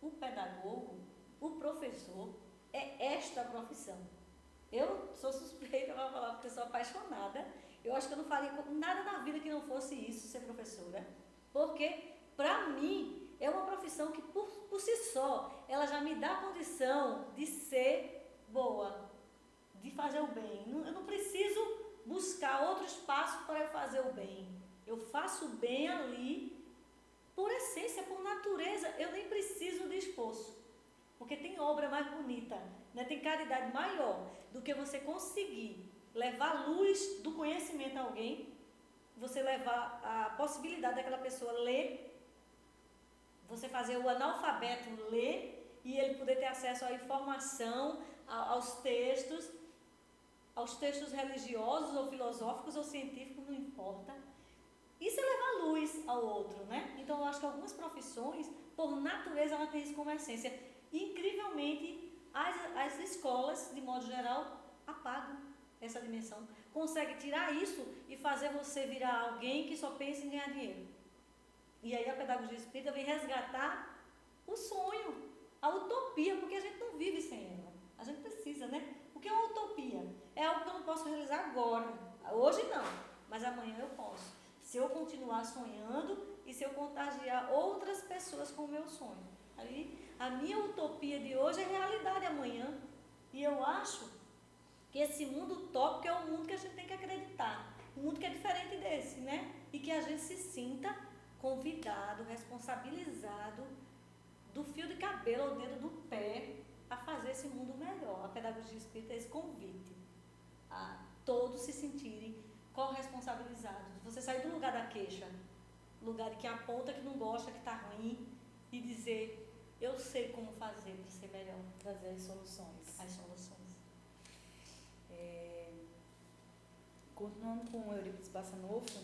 O pedagogo, o professor, é esta profissão. Eu sou suspeita para falar porque eu sou apaixonada. Eu acho que eu não faria nada na vida que não fosse isso, ser professora. Porque, para mim, é uma profissão que, por si só, ela já me dá a condição de ser boa, de fazer o bem. Eu não preciso buscar outro espaço para eu fazer o bem. Eu faço o bem ali, por essência, por natureza. Eu nem preciso de esforço. Porque tem obra mais bonita, né? Tem caridade maior do que você conseguir levar luz do conhecimento a alguém, você levar a possibilidade daquela pessoa ler você fazer o analfabeto ler e ele poder ter acesso à informação, aos textos religiosos ou filosóficos ou científicos, não importa. Isso é levar luz ao outro, né? Então, eu acho que algumas profissões, por natureza, ela tem isso como essência. Incrivelmente, as escolas, de modo geral, apagam essa dimensão. Consegue tirar isso e fazer você virar alguém que só pensa em ganhar dinheiro. E aí a pedagogia espírita vem resgatar o sonho, a utopia, porque a gente não vive sem ela. A gente precisa, né? O que é uma utopia? É algo que eu não posso realizar agora. Hoje não, mas amanhã eu posso. Se eu continuar sonhando e se eu contagiar outras pessoas com o meu sonho. Aí, a minha utopia de hoje é realidade amanhã. E eu acho que esse mundo utópico é o mundo que a gente tem que acreditar. Um mundo que é diferente desse, né? E que a gente se sinta convidado, responsabilizado, do fio de cabelo ao dedo do pé, a fazer esse mundo melhor. A pedagogia espírita é esse convite a todos se sentirem corresponsabilizados. Você sair do lugar da queixa, lugar que aponta que não gosta, que está ruim, e dizer, eu sei como fazer para ser melhor. Trazer as soluções. As soluções. Continuando com o Eurípides Barçanufo,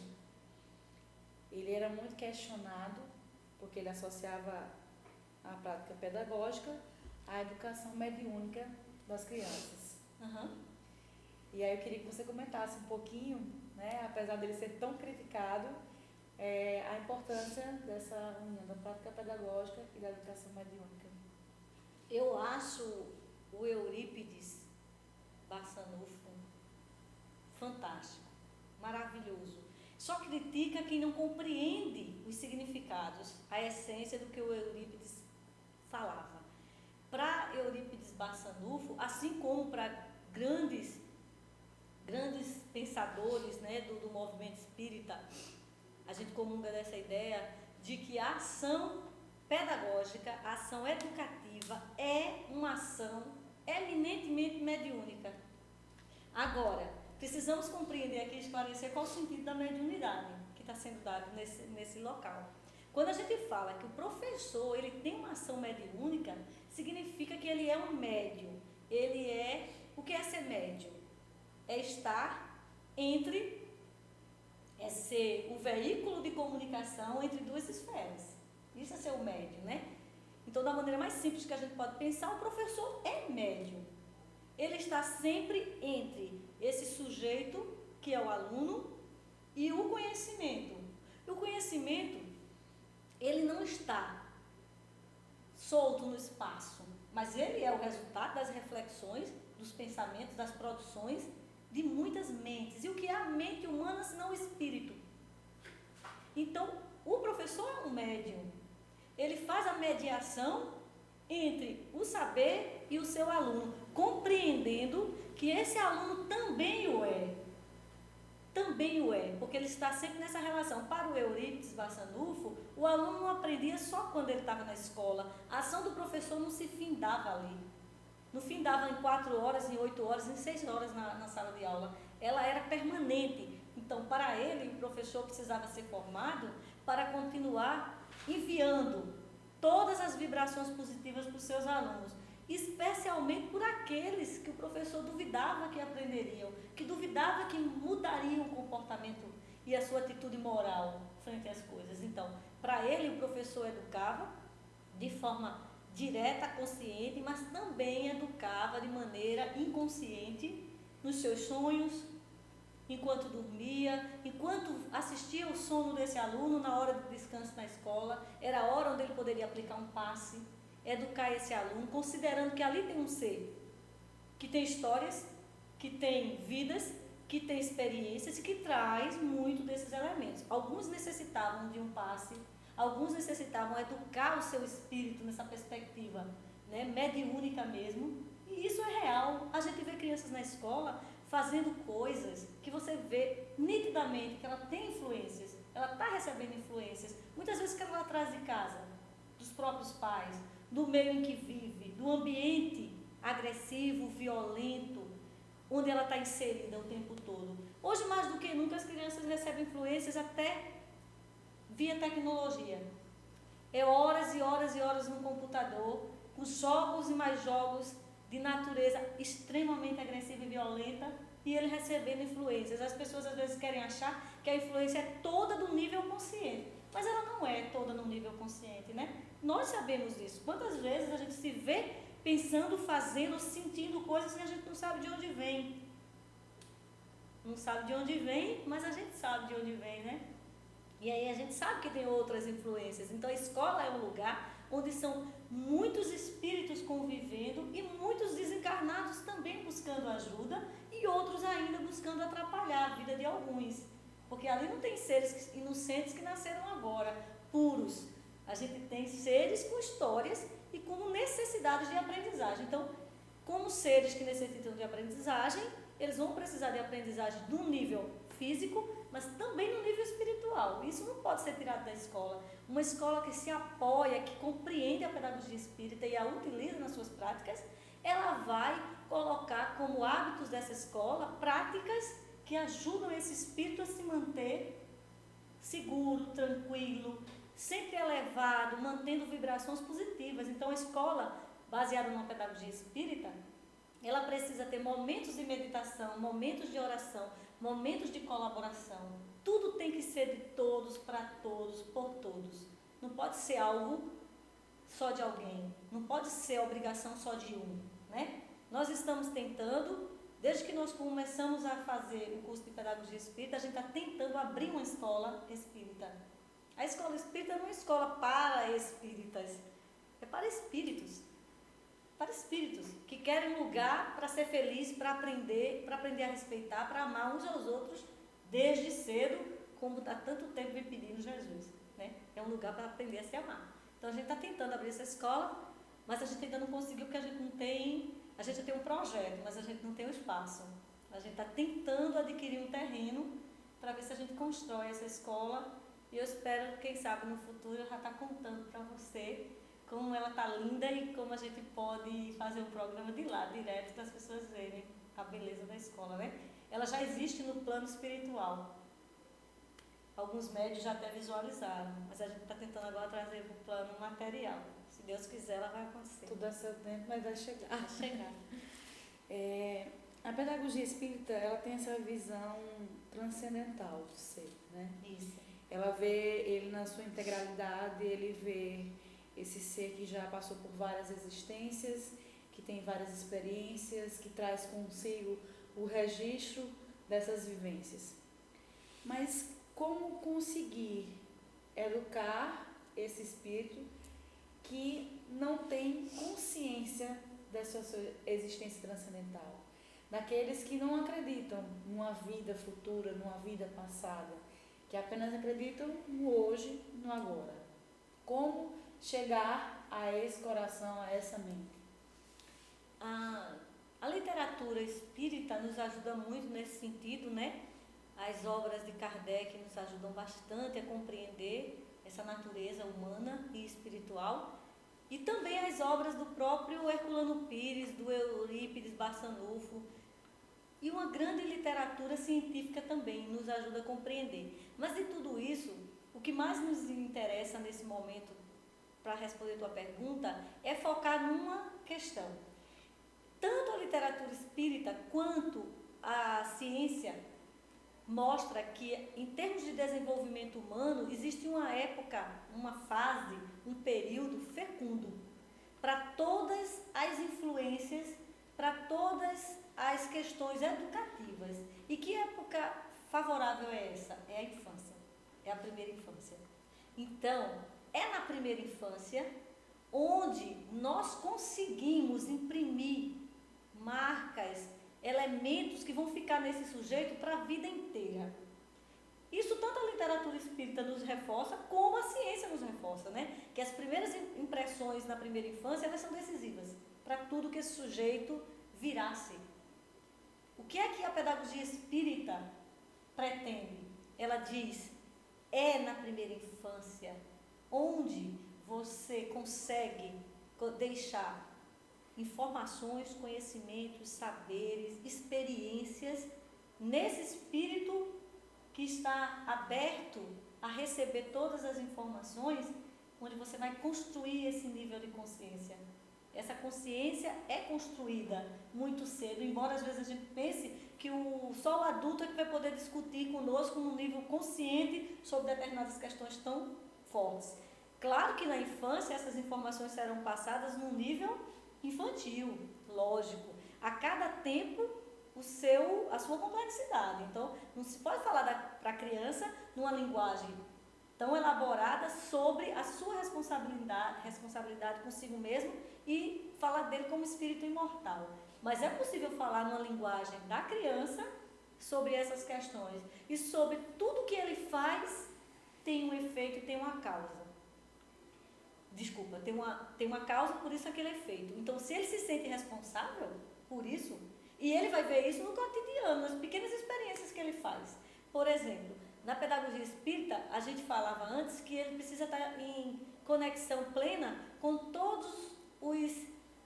ele era muito questionado, porque ele associava a prática pedagógica à educação mediúnica das crianças. Uhum. E aí eu queria que você comentasse um pouquinho, né, apesar dele ser tão criticado, a importância dessa união da prática pedagógica e da educação mediúnica. Eu acho o Eurípides Barçanufo fantástico, maravilhoso. Só critica quem não compreende os significados, a essência do que o Eurípides falava. Para Eurípides Barçanufo, assim como para grandes pensadores, né, do movimento espírita, a gente comunga dessa ideia de que a ação pedagógica, a ação educativa é uma ação eminentemente mediúnica. Agora, precisamos compreender aqui e esclarecer qual o sentido da mediunidade que está sendo dado nesse local. Quando a gente fala que o professor ele tem uma ação mediúnica, significa que ele é um médium. Ele é... O que é ser médium? É estar entre... É ser o veículo de comunicação entre duas esferas. Isso é ser o médium, né? Então, da maneira mais simples que a gente pode pensar, o professor é médium. Ele está sempre entre esse sujeito, que é o aluno, e o conhecimento. E o conhecimento, ele não está solto no espaço, mas ele é o resultado das reflexões, dos pensamentos, das produções de muitas mentes. E o que é a mente humana, senão o espírito? Então, o professor é um médium. Ele faz a mediação entre o saber e o seu aluno, compreendendo que esse aluno também o é. Também o é, porque ele está sempre nessa relação. Para o Eurípides Barçanufo, o aluno não aprendia só quando ele estava na escola. A ação do professor não se findava ali. Não findava em 4 horas, em 8 horas, em 6 horas na sala de aula. Ela era permanente. Então, para ele, o professor precisava ser formado para continuar enviando todas as vibrações positivas para os seus alunos, especialmente por aqueles que o professor duvidava que aprenderiam, que duvidava que mudariam o comportamento e a sua atitude moral frente às coisas. Então, para ele, o professor educava de forma direta, consciente, mas também educava de maneira inconsciente nos seus sonhos, enquanto dormia, enquanto assistia ao sono desse aluno na hora de descanso na escola. Era a hora onde ele poderia aplicar um passe, educar esse aluno, considerando que ali tem um ser que tem histórias, que tem vidas, que tem experiências e que traz muito desses elementos. Alguns necessitavam de um passe, alguns necessitavam educar o seu espírito nessa perspectiva, né, mediúnica mesmo, e isso é real. A gente vê crianças na escola fazendo coisas que você vê nitidamente que ela tem influências, ela está recebendo influências, muitas vezes que ela traz de casa, dos próprios pais, do meio em que vive, do ambiente agressivo, violento, onde ela está inserida o tempo todo. Hoje, mais do que nunca, as crianças recebem influências até via tecnologia. É horas e horas e horas no computador, com jogos e mais jogos de natureza extremamente agressiva e violenta, e ele recebendo influências. As pessoas às vezes querem achar que a influência é toda do nível consciente, mas ela não é toda no nível consciente, né? Nós sabemos disso. Quantas vezes a gente se vê pensando, fazendo, sentindo coisas que a gente não sabe de onde vem. Não sabe de onde vem, mas a gente sabe de onde vem, né? E aí a gente sabe que tem outras influências. Então a escola é um lugar onde são muitos espíritos convivendo e muitos desencarnados também buscando ajuda e outros ainda buscando atrapalhar a vida de alguns. Porque ali não tem seres inocentes que nasceram agora, puros. A gente tem seres com histórias e com necessidades de aprendizagem. Então, como seres que necessitam de aprendizagem, eles vão precisar de aprendizagem no nível físico, mas também no nível espiritual. Isso não pode ser tirado da escola. Uma escola que se apoia, que compreende a pedagogia espírita e a utiliza nas suas práticas, ela vai colocar como hábitos dessa escola práticas que ajudam esse espírito a se manter seguro, tranquilo, sempre elevado, mantendo vibrações positivas. Então a escola, baseada numa pedagogia espírita, ela precisa ter momentos de meditação, momentos de oração, momentos de colaboração. Tudo tem que ser de todos, para todos, por todos. Não pode ser algo só de alguém, não pode ser obrigação só de um, né? Nós estamos tentando, desde que nós começamos a fazer o curso de pedagogia espírita, a gente está tentando abrir uma escola espírita. A escola espírita não é uma escola para espíritas, é para espíritos. Para espíritos que querem um lugar para ser feliz, para aprender a respeitar, para amar uns aos outros desde cedo, como há tanto tempo vem pedindo Jesus, né? É um lugar para aprender a se amar. Então a gente está tentando abrir essa escola, mas a gente ainda não conseguiu porque a gente não tem, a gente tem um projeto, mas a gente não tem um espaço. A gente está tentando adquirir um terreno para ver se a gente constrói essa escola e eu espero, quem sabe no futuro eu já estar contando para você como ela está linda e como a gente pode fazer um programa de lá, direto, para as pessoas verem a beleza da escola, né? Ela já existe no plano espiritual. Alguns médios já até visualizaram, mas a gente está tentando agora trazer para o plano material. Se Deus quiser, ela vai acontecer. Tudo a seu tempo, mas vai chegar. Vai chegar. A pedagogia espírita, ela tem essa visão transcendental do ser, né? Isso. Ela vê ele na sua integralidade, ele vê esse ser que já passou por várias existências, que tem várias experiências, que traz consigo o registro dessas vivências. Mas como conseguir educar esse espírito que não tem consciência dessa sua existência transcendental? Daqueles que não acreditam numa vida futura, numa vida passada, que apenas acreditam no hoje, no agora. Como chegar a esse coração, a essa mente? A literatura espírita nos ajuda muito nesse sentido, né? As obras de Kardec nos ajudam bastante a compreender essa natureza humana e espiritual. E também as obras do próprio Herculano Pires, do Eurípides Barçanufo. E uma grande literatura científica também nos ajuda a compreender. Mas de tudo isso, o que mais nos interessa nesse momento, para responder a tua pergunta, é focar numa questão. Tanto a literatura espírita quanto a ciência mostra que, em termos de desenvolvimento humano, existe uma época, uma fase, um período fecundo para todas as influências, para todas as questões educativas. E que época favorável é essa? É a infância, é a primeira infância. Então, é na primeira infância onde nós conseguimos imprimir marcas, elementos que vão ficar nesse sujeito para a vida inteira. Isso tanto a literatura espírita nos reforça, como a ciência nos reforça, né? Que as primeiras impressões na primeira infância, elas são decisivas para tudo que esse sujeito virá a ser. O que é que a pedagogia espírita pretende? Ela diz, é na primeira infância onde você consegue deixar informações, conhecimentos, saberes, experiências nesse espírito que está aberto a receber todas as informações, onde você vai construir esse nível de consciência. Essa consciência é construída muito cedo, embora às vezes a gente pense que só o adulto é que vai poder discutir conosco num nível consciente sobre determinadas questões tão fortes. Claro que na infância essas informações serão passadas num nível infantil, lógico. A cada tempo a sua complexidade. Então, não se pode falar para a criança numa linguagem tão elaborada sobre a sua responsabilidade consigo mesmo e falar dele como espírito imortal. Mas é possível falar numa linguagem da criança sobre essas questões. E sobre tudo que ele faz tem um efeito e tem uma causa. Desculpa, tem uma causa, por isso aquele efeito. Então, se ele se sente responsável por isso, e ele vai ver isso no cotidiano, nas pequenas experiências que ele faz. Por exemplo, na pedagogia espírita, a gente falava antes que ele precisa estar em conexão plena com todos os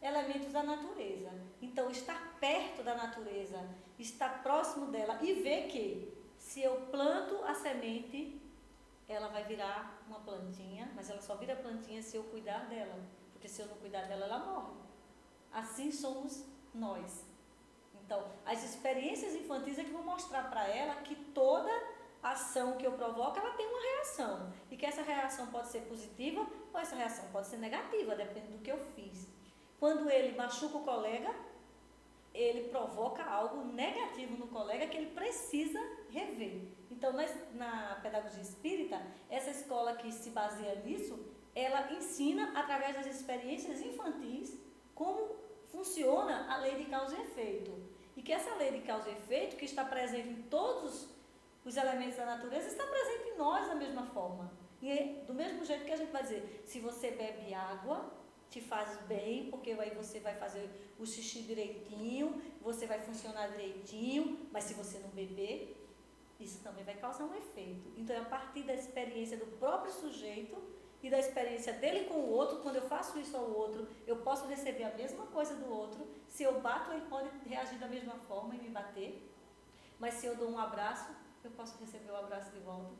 elementos da natureza. Então, estar perto da natureza, estar próximo dela e ver que se eu planto a semente, ela vai virar uma plantinha, mas ela só vira plantinha se eu cuidar dela, porque se eu não cuidar dela, ela morre. Assim somos nós. Então, as experiências infantis é que vão mostrar para ela que toda ação que eu provoco, ela tem uma reação. E que essa reação pode ser positiva ou essa reação pode ser negativa, depende do que eu fiz. Quando ele machuca o colega, ele provoca algo negativo no colega que ele precisa rever. Então, na pedagogia espírita, essa escola que se baseia nisso, ela ensina, através das experiências infantis, como funciona a lei de causa e efeito. E que essa lei de causa e efeito, que está presente em todos os elementos da natureza, está presente em nós da mesma forma. E do mesmo jeito que a gente vai dizer, se você bebe água, te faz bem, porque aí você vai fazer o xixi direitinho, você vai funcionar direitinho, mas se você não beber, isso também vai causar um efeito. Então, é a partir da experiência do próprio sujeito e da experiência dele com o outro, quando eu faço isso ao outro, eu posso receber a mesma coisa do outro. Se eu bato, ele pode reagir da mesma forma e me bater. Mas se eu dou um abraço, eu posso receber o abraço de volta.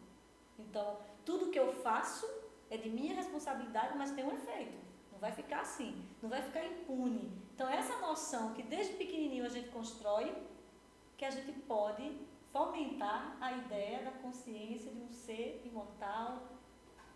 Então, tudo que eu faço é de minha responsabilidade, mas tem um efeito. Não vai ficar assim, não vai ficar impune. Então, essa noção que desde pequenininho a gente constrói, que a gente pode fomentar a ideia da consciência de um ser imortal,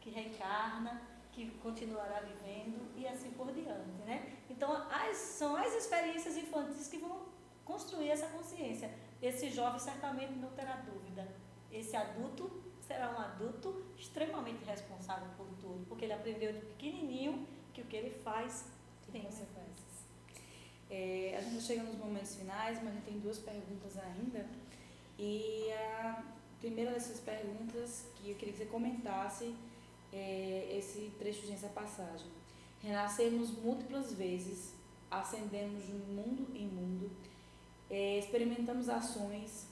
que reencarna, que continuará vivendo e assim por diante, né? Então, são as experiências infantis que vão construir essa consciência. Esse jovem certamente não terá dúvida. Esse adulto será um adulto extremamente responsável por tudo, porque ele aprendeu de pequenininho que o que ele faz tem consequências. A gente chega nos momentos finais, mas a gente tem 2 perguntas ainda. E a primeira dessas perguntas que eu queria que você comentasse esse trecho dessa passagem. Renascemos múltiplas vezes, ascendemos de mundo em mundo, experimentamos ações,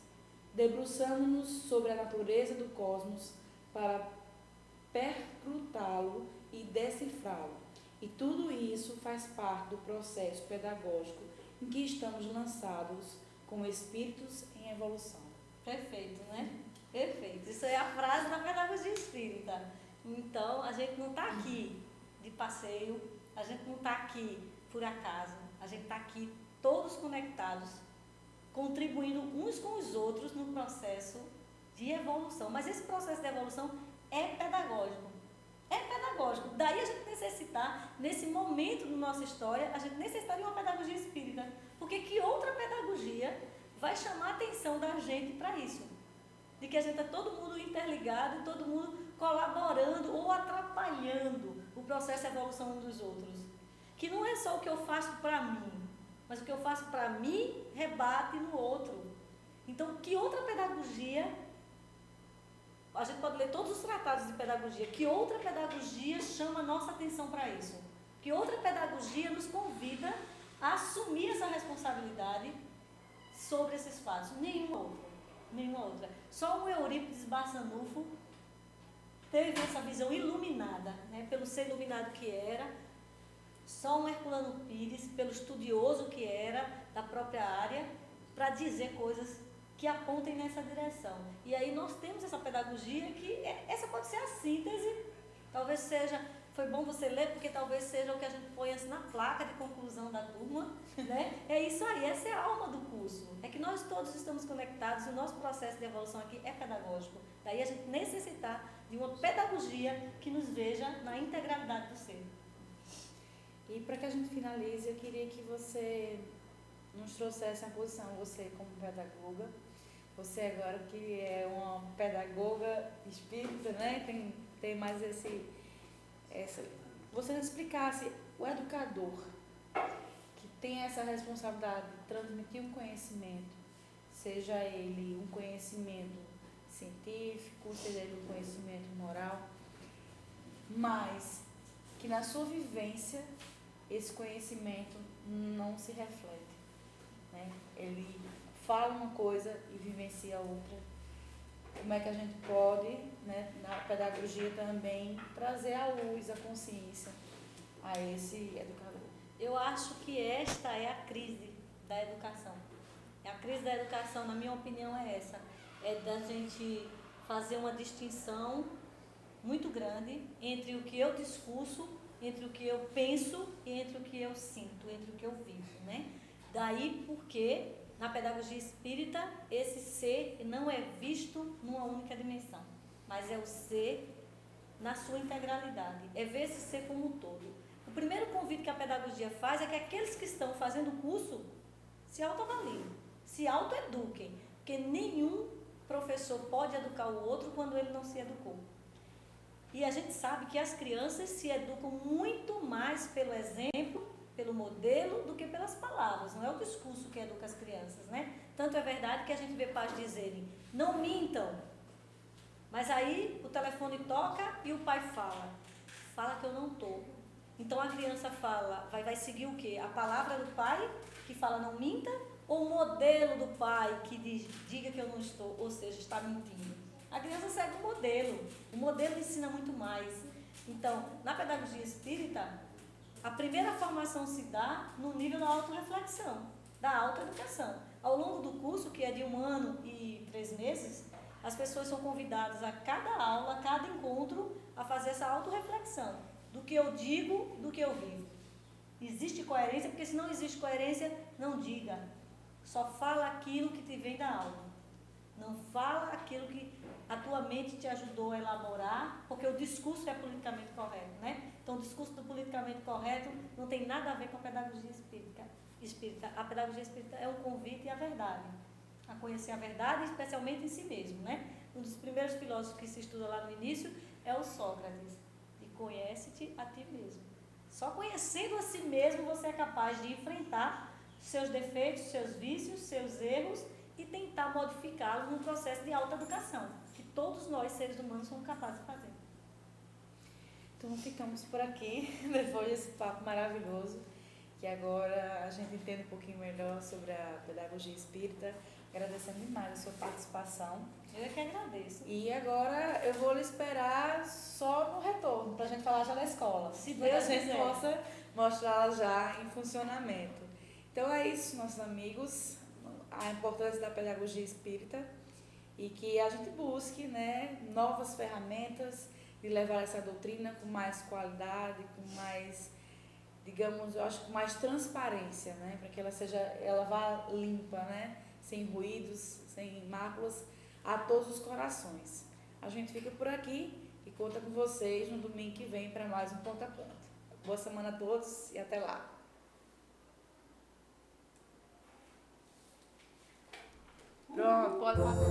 debruçamos-nos sobre a natureza do cosmos para perscrutá-lo e decifrá-lo. E tudo isso faz parte do processo pedagógico em que estamos lançados como espíritos em evolução. Perfeito, né? Perfeito. Isso é a frase da pedagogia espírita. Então, a gente não está aqui de passeio, a gente não está aqui por acaso, a gente está aqui todos conectados, contribuindo uns com os outros no processo de evolução. Mas esse processo de evolução é pedagógico. É pedagógico. Daí a gente necessitar, nesse momento da nossa história, a gente necessitar de uma pedagogia espírita. Porque que outra pedagogia vai chamar a atenção da gente para isso? De que a gente é todo mundo interligado, todo mundo colaborando ou atrapalhando o processo de evolução uns dos outros. Que não é só o que eu faço para mim, mas o que eu faço para mim rebate no outro. Então, que outra pedagogia, a gente pode ler todos os tratados de pedagogia, que outra pedagogia chama a nossa atenção para isso? Que outra pedagogia nos convida a assumir essa responsabilidade sobre esses fatos? Nenhuma outra. Nenhuma outra. Só o Eurípides Barçanufo teve essa visão iluminada, né, pelo ser iluminado que era. Só um Herculano Pires, pelo estudioso que era da própria área, para dizer coisas que apontem nessa direção. E aí nós temos essa pedagogia que essa pode ser a síntese, talvez foi bom você ler, porque talvez seja o que a gente põe assim na placa de conclusão da turma, né? É isso aí, essa é a alma do curso. É que nós todos estamos conectados e o nosso processo de evolução aqui é pedagógico. Daí a gente necessitar de uma pedagogia que nos veja na integralidade do ser. E para que a gente finalize, eu queria que você nos trouxesse a posição, você como pedagoga, você agora que é uma pedagoga espírita, né? Tem mais você nos explicasse o educador que tem essa responsabilidade de transmitir um conhecimento, seja ele um conhecimento científico, seja ele um conhecimento moral, mas que na sua vivência esse conhecimento não se reflete, né? Ele fala uma coisa e vivencia outra. Como é que a gente pode, né, na pedagogia também, trazer à luz, a consciência a esse educador? Eu acho que esta é a crise da educação. A crise da educação, na minha opinião, é essa. É da gente fazer uma distinção muito grande entre o que eu discurso, entre o que eu penso e entre o que eu sinto, entre o que eu vivo, né? Daí porque na pedagogia espírita esse ser não é visto numa única dimensão, mas é o ser na sua integralidade, é ver esse ser como um todo. O primeiro convite que a pedagogia faz é que aqueles que estão fazendo o curso se autoavaliem, se autoeduquem, porque nenhum professor pode educar o outro quando ele não se educou. E a gente sabe que as crianças se educam muito mais pelo exemplo, pelo modelo, do que pelas palavras. Não é o discurso que educa as crianças, né? Tanto é verdade que a gente vê pais dizerem, não mintam. Mas aí o telefone toca e o pai fala que eu não estou. Então a criança vai seguir o quê? A palavra do pai, que fala não minta, ou o modelo do pai, que diga que eu não estou, ou seja, está mentindo. A criança segue o modelo ensina muito mais. Então, na pedagogia espírita, a primeira formação se dá no nível da autorreflexão, da autoeducação. Ao longo do curso, que é de 1 ano e 3 meses, as pessoas são convidadas a cada aula, a cada encontro, a fazer essa autorreflexão do que eu digo, do que eu vivo. Existe coerência, porque se não existe coerência, não diga. Só fala aquilo que te vem da alma. Não fala aquilo que a tua mente te ajudou a elaborar, porque o discurso é politicamente correto, né? Então, o discurso do politicamente correto não tem nada a ver com a pedagogia espírita. A pedagogia espírita é um convite à verdade, a conhecer a verdade, especialmente em si mesmo, né? Um dos primeiros filósofos que se estuda lá no início é o Sócrates. E conhece-te a ti mesmo. Só conhecendo a si mesmo você é capaz de enfrentar seus defeitos, seus vícios, seus erros e tentar modificá-los num processo de autoeducação, que todos nós, seres humanos, somos capazes de fazer. Então, ficamos por aqui, depois desse papo maravilhoso, que agora a gente entende um pouquinho melhor sobre a pedagogia espírita. Agradecendo demais a sua participação. Eu é que agradeço. E agora eu vou lhe esperar só no retorno, para a gente falar já da escola. Se para que a Deus gente quiser. possa mostrá-la já em funcionamento. Então é isso, nossos amigos, a importância da pedagogia espírita e que a gente busque, né, novas ferramentas de levar essa doutrina com mais qualidade, com mais, digamos, eu acho, com mais transparência, né, para que ela vá limpa, né, sem ruídos, sem máculas, a todos os corações. A gente fica por aqui e conta com vocês no domingo que vem para mais um Ponto a Ponto. Boa semana a todos e até lá. Pronto, pode fazer.